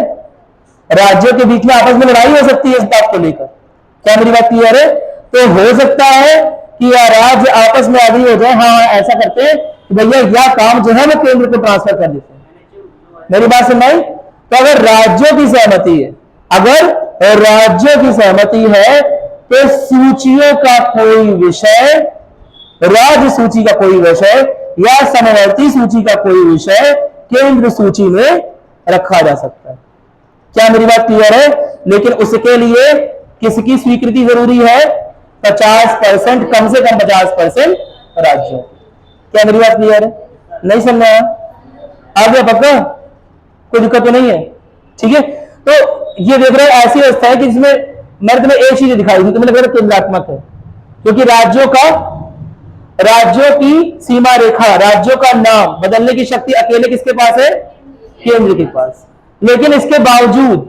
A: राज्यों के बीच में आपस में लड़ाई हो सकती है इस बात को लेकर। क्या मेरी बात क्लियर है? तो हो सकता है कि राज्य आपस में अग्री हो जाए, हाँ ऐसा करते हैं कि भैया यह काम जो है वो केंद्र को ट्रांसफर कर देते हैं। मेरी बात समझ आई? तो अगर राज्यों की सहमति है, तो सूचियों का कोई विषय, राज्य सूची का कोई विषय या समवर्ती सूची का कोई विषय केंद्र सूची में रखा जा सकता है। क्या मेरी बात क्लियर है? लेकिन उसके लिए किसकी स्वीकृति जरूरी है? 50%, कम से कम 50% राज्यों। क्या मेरी बात क्लियर है? नहीं समझ आया? आ गया पक्का? कोई दिक्कत तो नहीं है? ठीक है, तो ये देख रहे हो ऐसी व्यवस्था है कि जिसमें मैंने तुम्हें एक चीज दिखाई थी, तुमने लगा केंद्रात्मक है, क्योंकि राज्यों की सीमा रेखा, राज्यों का नाम बदलने की शक्ति अकेले किसके पास है? केंद्र के पास। लेकिन इसके बावजूद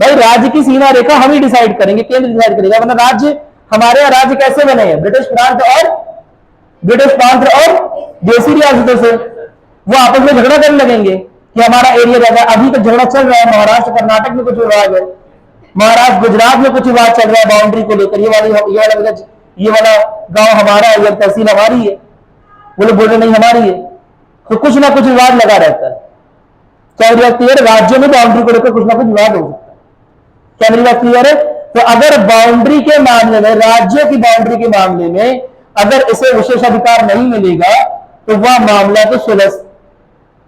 A: भाई राज्य की सीमा रेखा हम ही डिसाइड करेंगे, केंद्र डिसाइड करेगा, वरना राज्य, हमारे यहाँ राज्य कैसे बने हैं? ब्रिटिश प्रांत और देसी रियासतों से। वो आपस में झगड़ा करने लगेंगे कि हमारा एरिया ज्यादा। अभी तक झगड़ा चल रहा है, महाराष्ट्र कर्नाटक में कुछ विवाद है, महाराष्ट्र गुजरात में कुछ विवाद चल रहा है बाउंड्री को लेकर, ये वाला गांव हमारा है, ये तहसील हमारी है, वो लोग बोल रहे नहीं हमारी है। तो कुछ ना कुछ विवाद लगा रहता है। क्या मेरी बात क्लियर है? राज्यों में बाउंड्री को लेकर कुछ ना कुछ विवाद हो सकता है। क्या मेरी बात क्लियर है? तो अगर बाउंड्री के मामले में, राज्यों की बाउंड्री के मामले में अगर इसे विशेषाधिकार नहीं मिलेगा तो वह मामला तो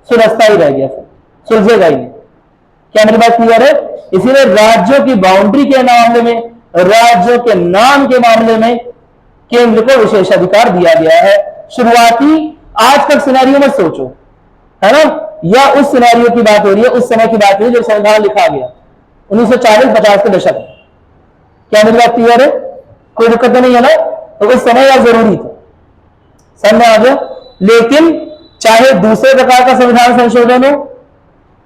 A: सुलझता ही रह गया, सुलझेगा ही नहीं। क्या मेरी बात क्लियर है? इसीलिए राज्यों की बाउंड्री के मामले में, राज्यों के नाम के मामले में केंद्र को विशेषाधिकार दिया गया है। शुरुआती आज तक सिनेरियो में सोचो, है ना, या उस सिनेरियो की बात हो रही है, उस समय की बात हो रही है जब संविधान लिखा गया 1940-50 के दशक में। क्या मेरी बात क्लियर है? कोई दिक्कत नहीं है ना? तो उस समय यह जरूरी था, समझ आ गया। लेकिन चाहे दूसरे प्रकार का संविधान संशोधन हो,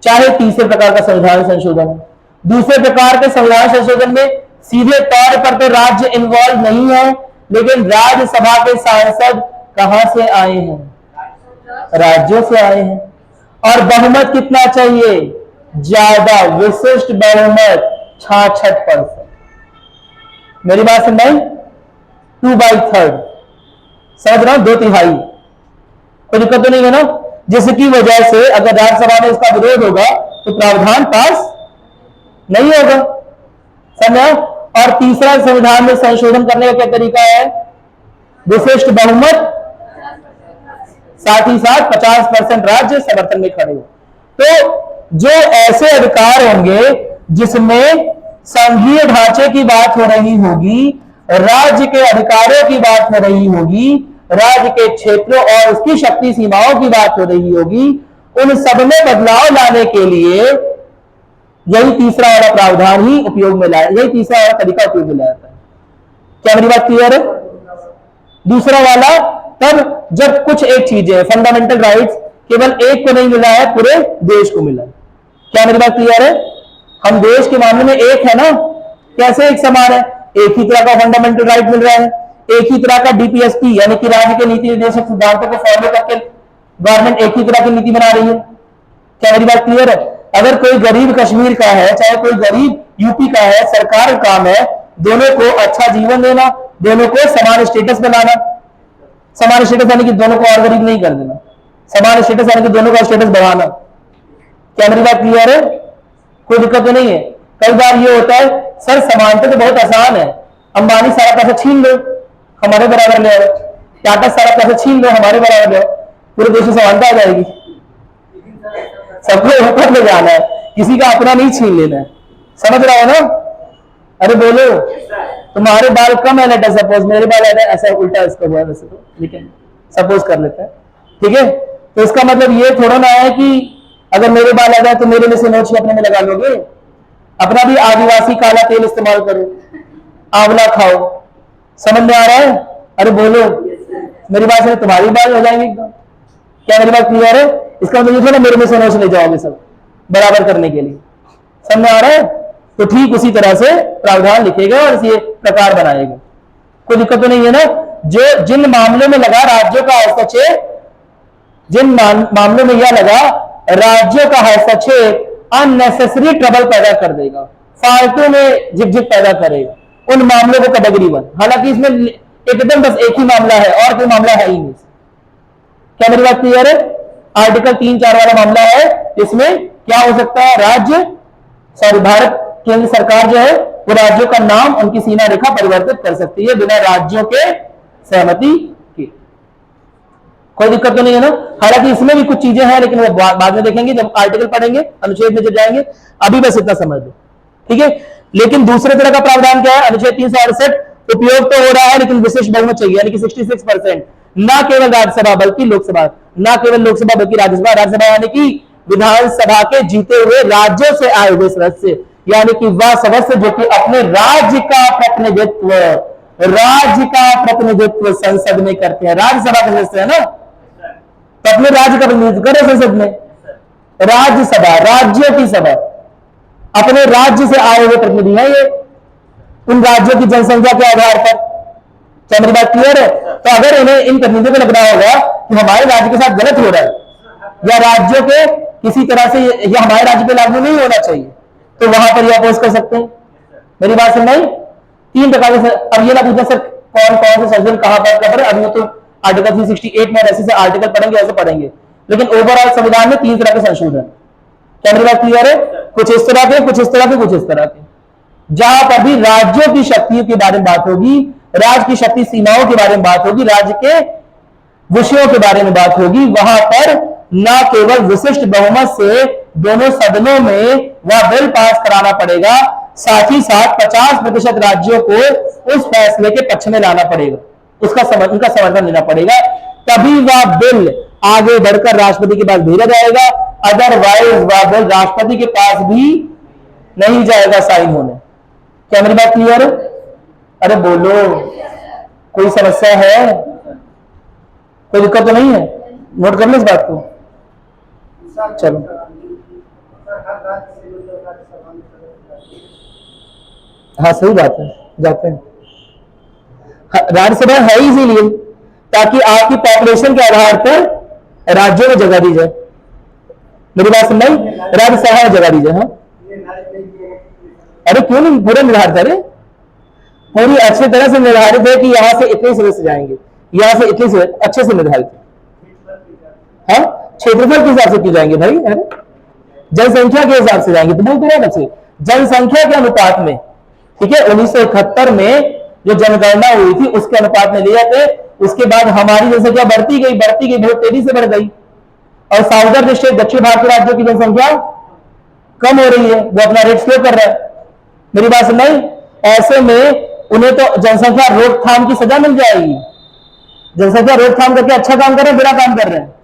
A: चाहे तीसरे प्रकार का संविधान संशोधन हो, दूसरे प्रकार के संविधान संशोधन में सीधे तौर पर तो राज्य इन्वॉल्व नहीं है, लेकिन राज्यसभा के सांसद कहां से आए हैं? राज्यों से आए हैं। और बहुमत कितना चाहिए? ज्यादा, विशिष्ट बहुमत 66%। मेरी बात समझ आई? 2/3, समझ रहा हूं, 2/3। कोई दिक्कत तो नहीं है ना? जिसकी वजह से अगर राज्यसभा में इसका विरोध होगा तो प्रावधान पास नहीं होगा, समझा? और तीसरा, संविधान में संशोधन करने का क्या तरीका है? विशिष्ट बहुमत, साथ ही साथ 50% राज्य समर्थन में खड़े हो। तो जो ऐसे अधिकार होंगे जिसमें संघीय ढांचे की बात हो रही होगी, राज्य के अधिकारों की बात हो रही होगी, राज्य के क्षेत्रों और उसकी शक्ति सीमाओं की बात हो रही होगी, उन सब में बदलाव लाने के लिए यही तीसरा वाला प्रावधान ही उपयोग में लाया, यही तीसरा वाला तरीका उपयोग में लाया जाता है। क्या मेरी बात क्लियर है? दूसरा वाला तब जब कुछ एक चीजें, फंडामेंटल राइट्स केवल एक को नहीं मिला है, पूरे देश को मिला। क्या मेरी बात क्लियर है? हम देश के मामले में एक है ना, कैसे एक समान है? एक ही तरह का फंडामेंटल राइट मिल रहा है, एक ही तरह का डीपीएसपी यानी कि राज्य के नीति निर्देशक सिद्धांतों को फॉलो करके गवर्नमेंट एक ही तरह की नीति बना रही है। क्या मेरी बात क्लियर है? अगर कोई गरीब कश्मीर का है, चाहे कोई गरीब यूपी का है, सरकार का काम है दोनों को अच्छा जीवन देना, दोनों को समान स्टेटस बनाना। समान स्टेटस यानी कि दोनों को और गरीब नहीं कर देना, समान स्टेटस यानी कि दोनों का स्टेटस बढ़ाना। क्या मेरी बात क्लियर है? कोई दिक्कत तो नहीं है? कई बार ये होता है, सर समानता तो बहुत आसान है, अंबानी सारा पैसा छीन लो हमारे बराबर ले आओ, टाटा सारा पैसा छीन लो हमारे बराबर ले आओ, पूरे देश में समानता आ जाएगी। सबको ऊपर ले जाना है, किसी का अपना नहीं छीन लेना है, समझ रहा हो ना? अरे बोलो, तुम्हारे बाल कम है लेटर सपोज, मेरे बाल है, ऐसा उल्टा इसका हुआ वैसे तो, लेकिन सपोज कर लेते हैं, ठीक है? तो इसका मतलब ये थोड़ा ना है कि अगर मेरे बाल आ जाए तो मेरे में से नोच अपने में लगा लोगे। अपना भी आदिवासी काला तेल इस्तेमाल करो, आंवला खाओ, समझ में आ रहा है? अरे बोलो, मेरी बात से तुम्हारी बाल हो जाएंगे एकदम। क्या मेरी बात क्लियर है? इसका मतलब थोड़ा मेरे में से नोच ले जाओगे सब बराबर करने के लिए, समझ में आ रहा है? तो ठीक उसी तरह से प्रावधान लिखेगा और इसी प्रकार बनाएगा, कोई दिक्कत तो नहीं है ना? जो जिन मामलों में लगा राज्यों का हस्तक्षेप, जिन मामलों में यह लगा राज्यों का हस्तक्षेप अननेसेसरी ट्रबल पैदा कर देगा, फालतू में झिकझिक पैदा करेगा, उन मामलों को कैटेगरी 1। हालांकि इसमें एकदम बस एक ही मामला है और कोई मामला है ही नहीं। क्या मेरी बात क्लियर है? आर्टिकल 3-4 वाला मामला है, इसमें क्या हो सकता है? भारत केंद्र सरकार जो है वो राज्यों का नाम, उनकी सीमा रेखा परिवर्तित कर सकती है बिना राज्यों के सहमति के। कोई दिक्कत तो नहीं है ना। हालांकि इसमें भी कुछ चीजें हैं, लेकिन वो बाद में देखेंगे जब आर्टिकल पढ़ेंगे, अनुच्छेद में जब जाएंगे। अभी बस इतना समझ लो, ठीक है। लेकिन दूसरे तरह का प्रावधान क्या है, अनुच्छेद 368 उपयोग तो हो रहा है लेकिन विशेष बहुमत चाहिए, यानी कि 66%, ना केवल राज्यसभा बल्कि लोकसभा, ना केवल लोकसभा बल्कि राज्यसभा। राज्यसभा यानी कि विधानसभा के जीते हुए राज्यों से आए हुए सदस्य, यानी कि वह सदस्य जो कि अपने राज्य का प्रतिनिधित्व संसद में करते हैं। राज्यसभा के सदस्य है ना, तो अपने राज्य का प्रतिनिधित्व करे संसद में। राज्यसभा राज्यों की सभा, अपने राज्य से आए हुए प्रतिनिधि हैं ये, उन राज्यों की जनसंख्या के आधार पर। क्या मेरी बात क्लियर है? तो अगर इन्हें इन प्रतिनिधियों को लग रहा होगा कि हमारे राज्य के साथ गलत हो रहा है या राज्यों के किसी तरह से यह हमारे राज्य पे लागू नहीं होना चाहिए, तो वहां पर यह अपोज कर सकते हैं। मेरी बात सुन नहीं? 3 प्रकार के। अब ये ना पूछना सर कौन कौन से संशोधन कहां पर कर रहे हैं, अभी तो आर्टिकल 368 में ऐसे से आर्टिकल पढ़ेंगे, ऐसे पढ़ेंगे, लेकिन ओवरऑल संविधान में 3 तरह के संशोधन। क्या मेरी बात क्लियर है? कुछ इस तरह के, कुछ इस तरह के, कुछ इस तरह के। जहां पर भी राज्यों की शक्तियों के बारे में बात होगी, राज्य की शक्ति सीमाओं के बारे में बात होगी, राज्य के विषयों के बारे में बात होगी, वहां पर न केवल विशिष्ट बहुमत से दोनों सदनों में वह बिल पास कराना पड़ेगा, साथ ही साथ 50% राज्यों को उस फैसले के पक्ष में लाना पड़ेगा, उनका समर्थन लेना पड़ेगा, तभी वह बिल आगे बढ़कर राष्ट्रपति के पास भेजा जाएगा। अदरवाइज वह बिल राष्ट्रपति के पास भी नहीं जाएगा साइन होने। क्या मेरी बात क्लियर है? अरे बोलो, कोई समस्या है? कोई दिक्कत तो नहीं है? नोट कर लो इस बात को। चलो, हाँ सही बात है, जाते हैं। राज्यसभा है ही इसीलिए ताकि आपकी पॉपुलेशन के आधार पर राज्यों में जगह दी जाए। मेरी बात सुन नहीं? राज्यसभा में जगह दी जाए। हाँ, अरे क्यों नहीं, पूरा निर्धारित है, पूरी अच्छी तरह से निर्धारित है कि यहां से इतने सदस्य जाएंगे, यहां से इतने सदस्य, अच्छे से निर्धारित है। हाँ, क्षेत्रफल के हिसाब से क्यों जाएंगे भाई? अरे जनसंख्या के हिसाब से जाएंगे, तो बोलते हैं सबसे जनसंख्या के अनुपात में, ठीक है। 1971 में जो जनगणना हुई थी उसके अनुपात में लिया थे। उसके बाद हमारी जनसंख्या बढ़ती गई बहुत तेजी से बढ़ गई, और साउदर्न स्टेट, दक्षिण भारतीय राज्यों की जनसंख्या कम हो रही है, वो अपना रेट स्लो कर रहा है। मेरी बात सुन नहीं? ऐसे में उन्हें तो जनसंख्या रोकथाम की सजा मिल जाएगी। जनसंख्या रोकथाम करके अच्छा काम कर रहे हैं, बुरा काम कर रहे हैं?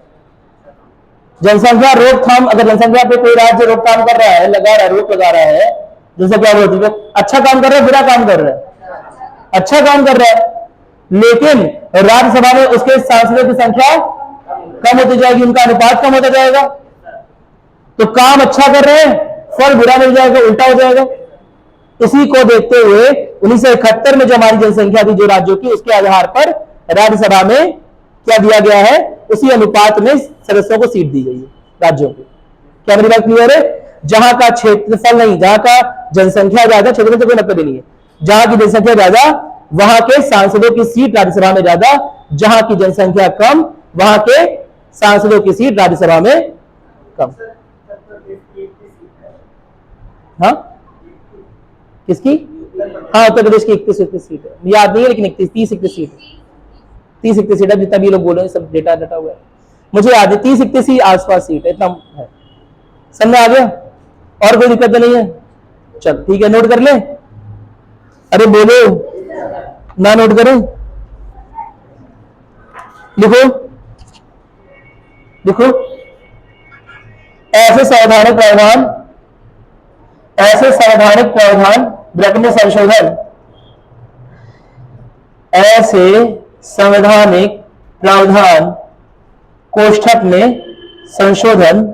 A: जनसंख्या रोकथाम, अगर जनसंख्या पे कोई राज्य रोकथाम कर रहा है, लगा रहा है, रोक लगा रहा है, जनसंख्या होती है, अच्छा काम कर रहा है, बुरा काम कर रहा है? अच्छा काम कर रहा है। लेकिन राज्यसभा में उसके सांसदों की संख्या कम होती जाएगी, उनका अनुपात कम होता जाएगा, तो काम अच्छा कर रहे हैं, फल बुरा मिल जाएगा, उल्टा हो जाएगा। इसी को देखते हुए 1971 में जो हमारी जनसंख्या थी जो राज्यों की, उसके आधार पर राज्यसभा में क्या दिया गया है, उसी अनुपात में सदस्यों को सीट दी गई है राज्यों को। क्या मेरी बात क्लियर है? जहां का क्षेत्रफल नहीं, जहां का जनसंख्या ज्यादा, क्षेत्रफल से कोई मतलब नहीं है, जहां की जनसंख्या ज्यादा वहां के सांसदों की सीट राज्यसभा में ज्यादा, जहां की जनसंख्या कम वहां के सांसदों की सीट राज्यसभा में कम। हाँ, किसकी? हाँ, उत्तर प्रदेश की 31 सीट है, याद नहीं है लेकिन 30-31 सीट है, 30-31 सीट है, जितना भी लोग बोल रहे हैं सब डेटा डाटा हुआ है, मुझे याद है 30-31 ही आसपास सीट है, इतना है। समझ आ गया? और कोई दिक्कत नहीं है? चल ठीक है, नोट कर ले। अरे बोलो ना, नोट करें, लिखो लिखो। ऐसे संवैधानिक प्रावधान ब्रैकेट में संशोधन, ऐसे संवैधानिक प्रावधान कोष्ठक में संशोधन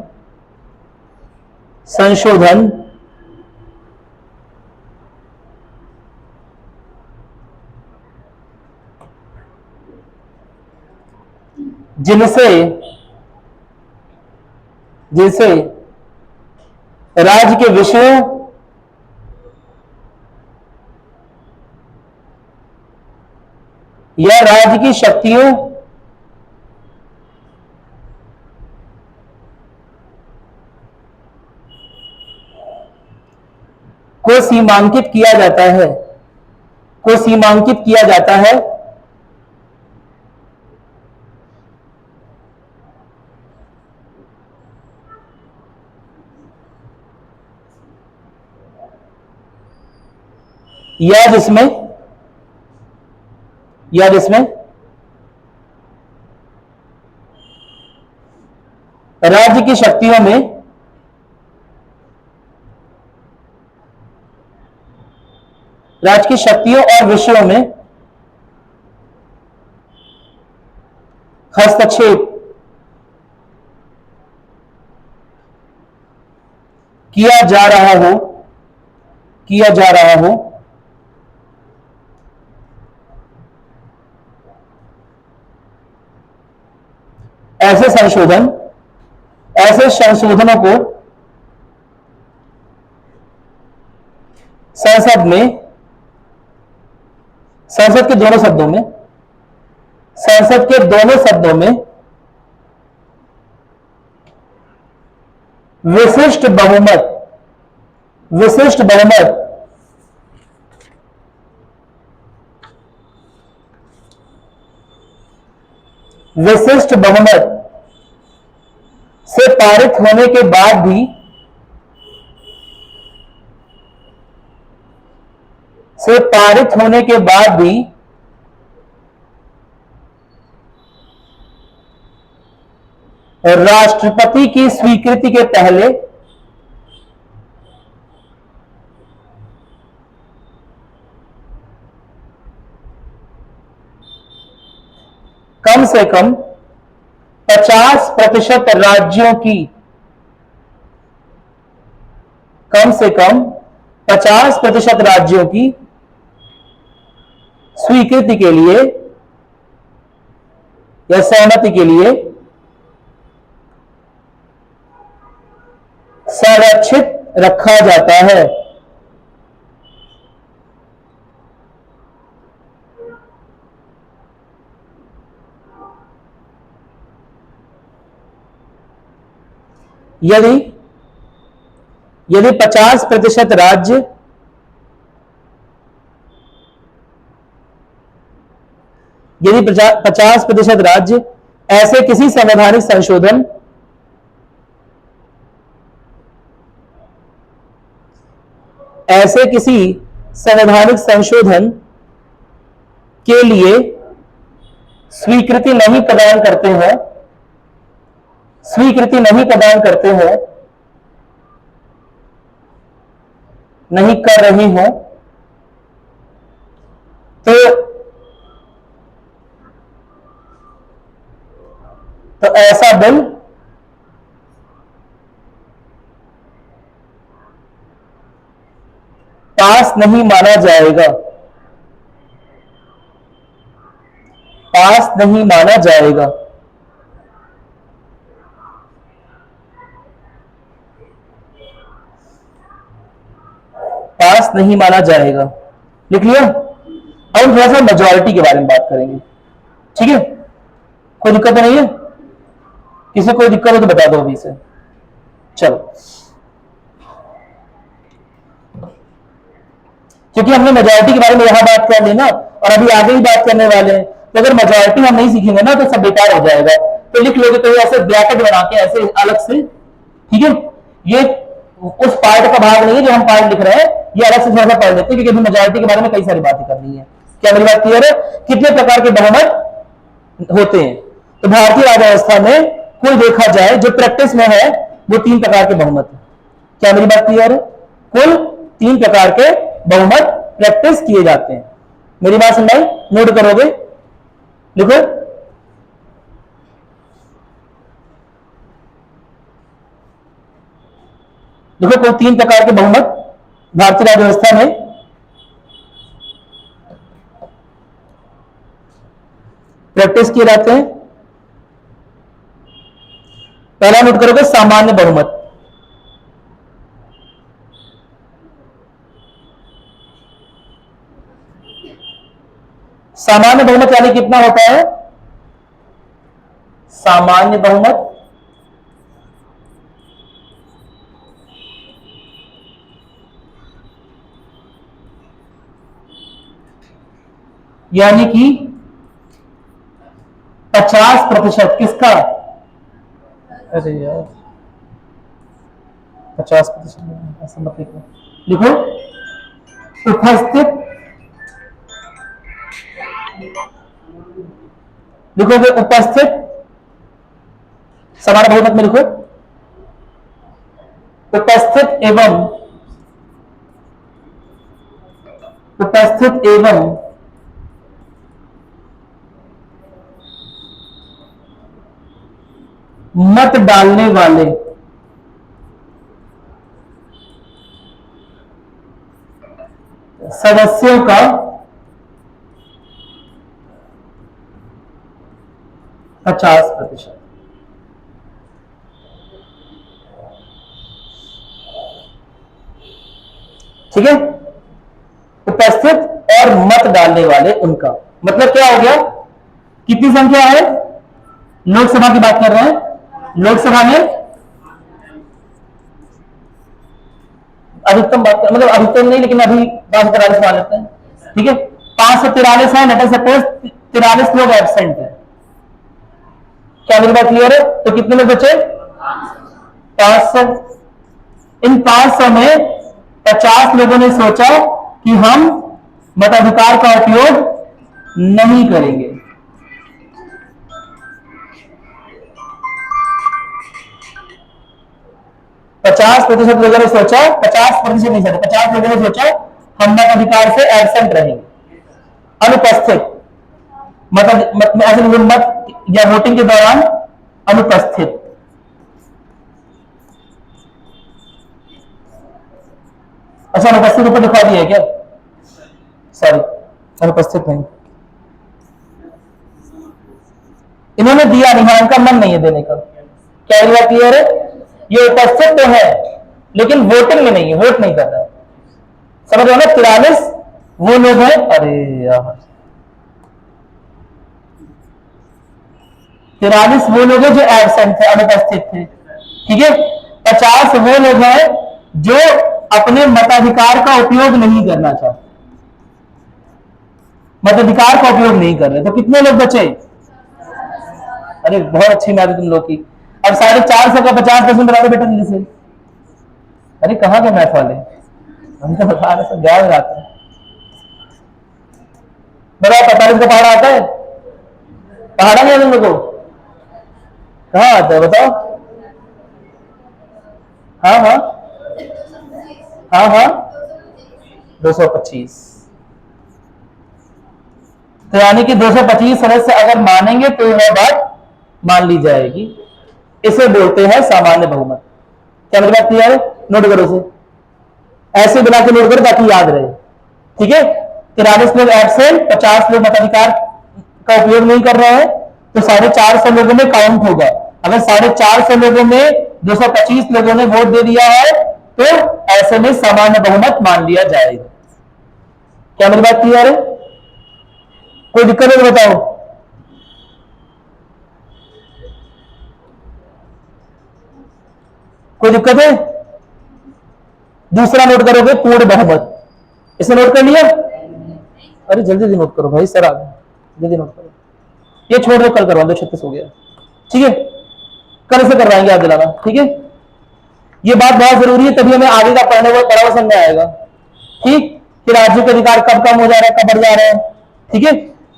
A: जिनसे राज्य के विषयों या राज्य की शक्तियों को सीमांकित किया जाता है, या जिसमें राज्य की शक्तियों में और विषयों में हस्तक्षेप किया जा रहा हो ऐसे संशोधनों को संसद के दोनों शब्दों में विशिष्ट बहुमत से पारित होने के बाद भी राष्ट्रपति की स्वीकृति के पहले कम से कम 50% राज्यों की स्वीकृति के लिए या सहमति के लिए संरक्षित रखा जाता है। यदि 50% राज्य ऐसे किसी संवैधानिक संशोधन के लिए स्वीकृति नहीं प्रदान कर रही हो तो ऐसा बिल पास नहीं माना जाएगा। लिख लिया। अब हम थोड़ा सा मेजॉरिटी के बारे में बात करेंगे, ठीक है? कोई दिक्कत तो नहीं है? किसी कोई दिक्कत हो तो बता दो अभी से। चलो, क्योंकि हमने मेजॉरिटी के बारे में यहां बात कर ली ना, और अभी आगे ही बात करने वाले हैं, तो अगर मेजॉरिटी हम नहीं सीखेंगे ना तो सब बेकार हो जाएगा। तो लिख लोगे तो ऐसे ब्रैकेट बना के ऐसे अलग से, ठीक है? ये उस पार्ट का भाग नहीं है जो हम पार्ट लिख रहे हैं, ये अलग से थोड़ा सा पढ़ लेते हैं, क्योंकि मेजॉरिटी के बारे में कई सारी बातें करनी है। क्या मेरी बात क्लियर है? कितने प्रकार के बहुमत होते हैं? तो भारतीय राज्य व्यवस्था में कुल देखा जाए जो प्रैक्टिस में है वो 3 प्रकार के बहुमत है। क्या मेरी बात क्लियर है? कुल 3 प्रकार के बहुमत प्रैक्टिस किए जाते हैं। मेरी बात सुनाई? नोट करोगे? लिखो। देखो, कुल 3 प्रकार के बहुमत भारतीय राज्य व्यवस्था में प्रैक्टिस किए जाते हैं। पहला नोट करोगे, सामान्य बहुमत। सामान्य बहुमत यानी कितना होता है? सामान्य बहुमत यानी कि 50% किसका? अरे यार, 50% ऐसा मत लिखो। लिखो, उपस्थित लिखोगे उपस्थित, समान बहुमत में लिखो उपस्थित एवं मत डालने वाले सदस्यों का 50%। ठीक है, उपस्थित और मत डालने वाले उनका मतलब क्या हो गया, कितनी संख्या है, लोकसभा की बात कर रहे हैं, लोकसभा में अधिकतम बात कर, मतलब अधिकतम नहीं लेकिन अभी 543 मान लेते हैं, ठीक है 543 है, लेट अस सपोज 43 लोग एब्सेंट है। क्या मेरी बात क्लियर है? तो कितने लोग बचे? 500। इन 500 में 50 लोगों ने सोचा कि हम मताधिकार का उपयोग नहीं करेंगे। पचास प्रतिशत लोगों ने सोचा, 50% नहीं सोचा, 50 लोगों ने सोचा हम मताधिकार से एब्सेंट रहेंगे, अनुपस्थित, मत या वोटिंग के दौरान अनुपस्थित। अच्छा, अनुपस्थित ऊपर दिखा दिया है क्या? सॉरी, अनुपस्थित नहीं, इन्होंने दिया नहीं, हाँ इनका मन नहीं है देने का। क्या ये बात क्लियर है? ये उपस्थित तो है लेकिन वोटिंग में नहीं है, वोट नहीं कर रहा है, समझ रहे हो ना? 43 वो लोग हैं, अरे यार 43 वो लोग हैं जो एब्सेंट थे, अनुपस्थित थे, ठीक है। 50 वो लोग हैं जो अपने मताधिकार का उपयोग नहीं करना चाहते, मताधिकार का उपयोग नहीं कर रहे, तो कितने लोग बचे? अरे बहुत अच्छी बात है तुम लोग की। अब 450 का 50% बता दो बेटा जल्दी से। अरे कहाँ के मैथ वाले, हम तो बता रहे सब याद आता है। बताओ 45 का पहाड़ा आता है? पहाड़ा नहीं है तुम लोग को? कहाँ आता है बताओ? हाँ हाँ हाँ हाँ 225। तो यानी कि 225 सदस्य अगर मानेंगे तो यह बात मान ली जाएगी। इसे बोलते हैं सामान्य बहुमत। क्या मेरी बात क्लियर है? नोट करो इसे, ऐसे बना के नोट करो ताकि याद रहे, ठीक है। 43 लोग एब्सेंट, 50 लोग मताधिकार का उपयोग नहीं कर रहे हैं, तो 450 लोगों में काउंट होगा। अगर 450 लोगों में 225 लोगों ने वोट दे दिया है तो ऐसे में सामान्य बहुमत मान लिया जाएगा। क्या मेरी बात क्लियर है? कोई दिक्कत है तो बताओ। कोई दिक्कत है? दूसरा नोट करोगे पूर्ण बहुमत, इसे नोट कर लिया? अरे जल्दी जल्दी नोट करो भाई, सर आ गए, जल्दी नोट करो। ये छोड़ दो, कल करवा दो, 36 हो गया, ठीक है, कल से करवाएंगे, याद दिलाना, ठीक है। ये बात बहुत जरूरी है, तभी हमें आगे का पढ़ने को पढ़ावा समझ में आएगा, ठीक। कि राज्यों के अधिकार कब कम हो जा रहे हैं, कब बढ़ जा रहे हैं, ठीक है।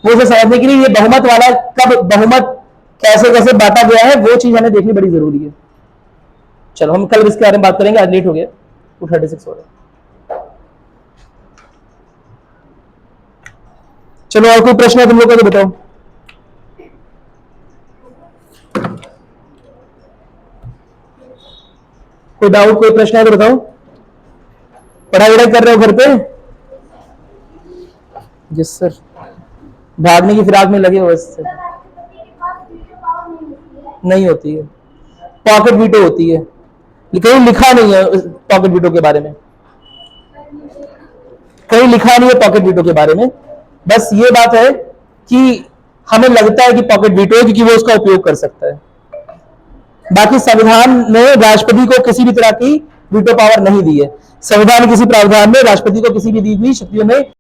A: वो से समझने के लिए ये बहुमत वाला, कब बहुमत कैसे कैसे बांटा गया है, वो चीज हमें देखनी बड़ी जरूरी है। चलो हम कल इसके बारे में बात करेंगे, आज लेट हो गया, 2:36 हो रहा है। चलो और कोई प्रश्न है तुम लोग का तो बताओ। कोई डाउट, कोई प्रश्न है तो बताओ। पढ़ाई वढ़ाई कर रहे हो घर पे? जी सर, भागने की फिराक में लगे हो इससे? नहीं होती है, पॉकेट वीटो होती है, कहीं लिखा नहीं है पॉकेट वीटो के बारे में, कहीं लिखा नहीं है पॉकेट वीटो के बारे में। बस ये बात है कि हमें लगता है कि पॉकेट वीटो है क्योंकि वो उसका उपयोग कर सकता है। बाकी संविधान ने राष्ट्रपति को किसी भी तरह की वीटो पावर नहीं दी है। संविधान किसी प्रावधान में राष्ट्रपति को किसी भी दी हुई शक्तियों में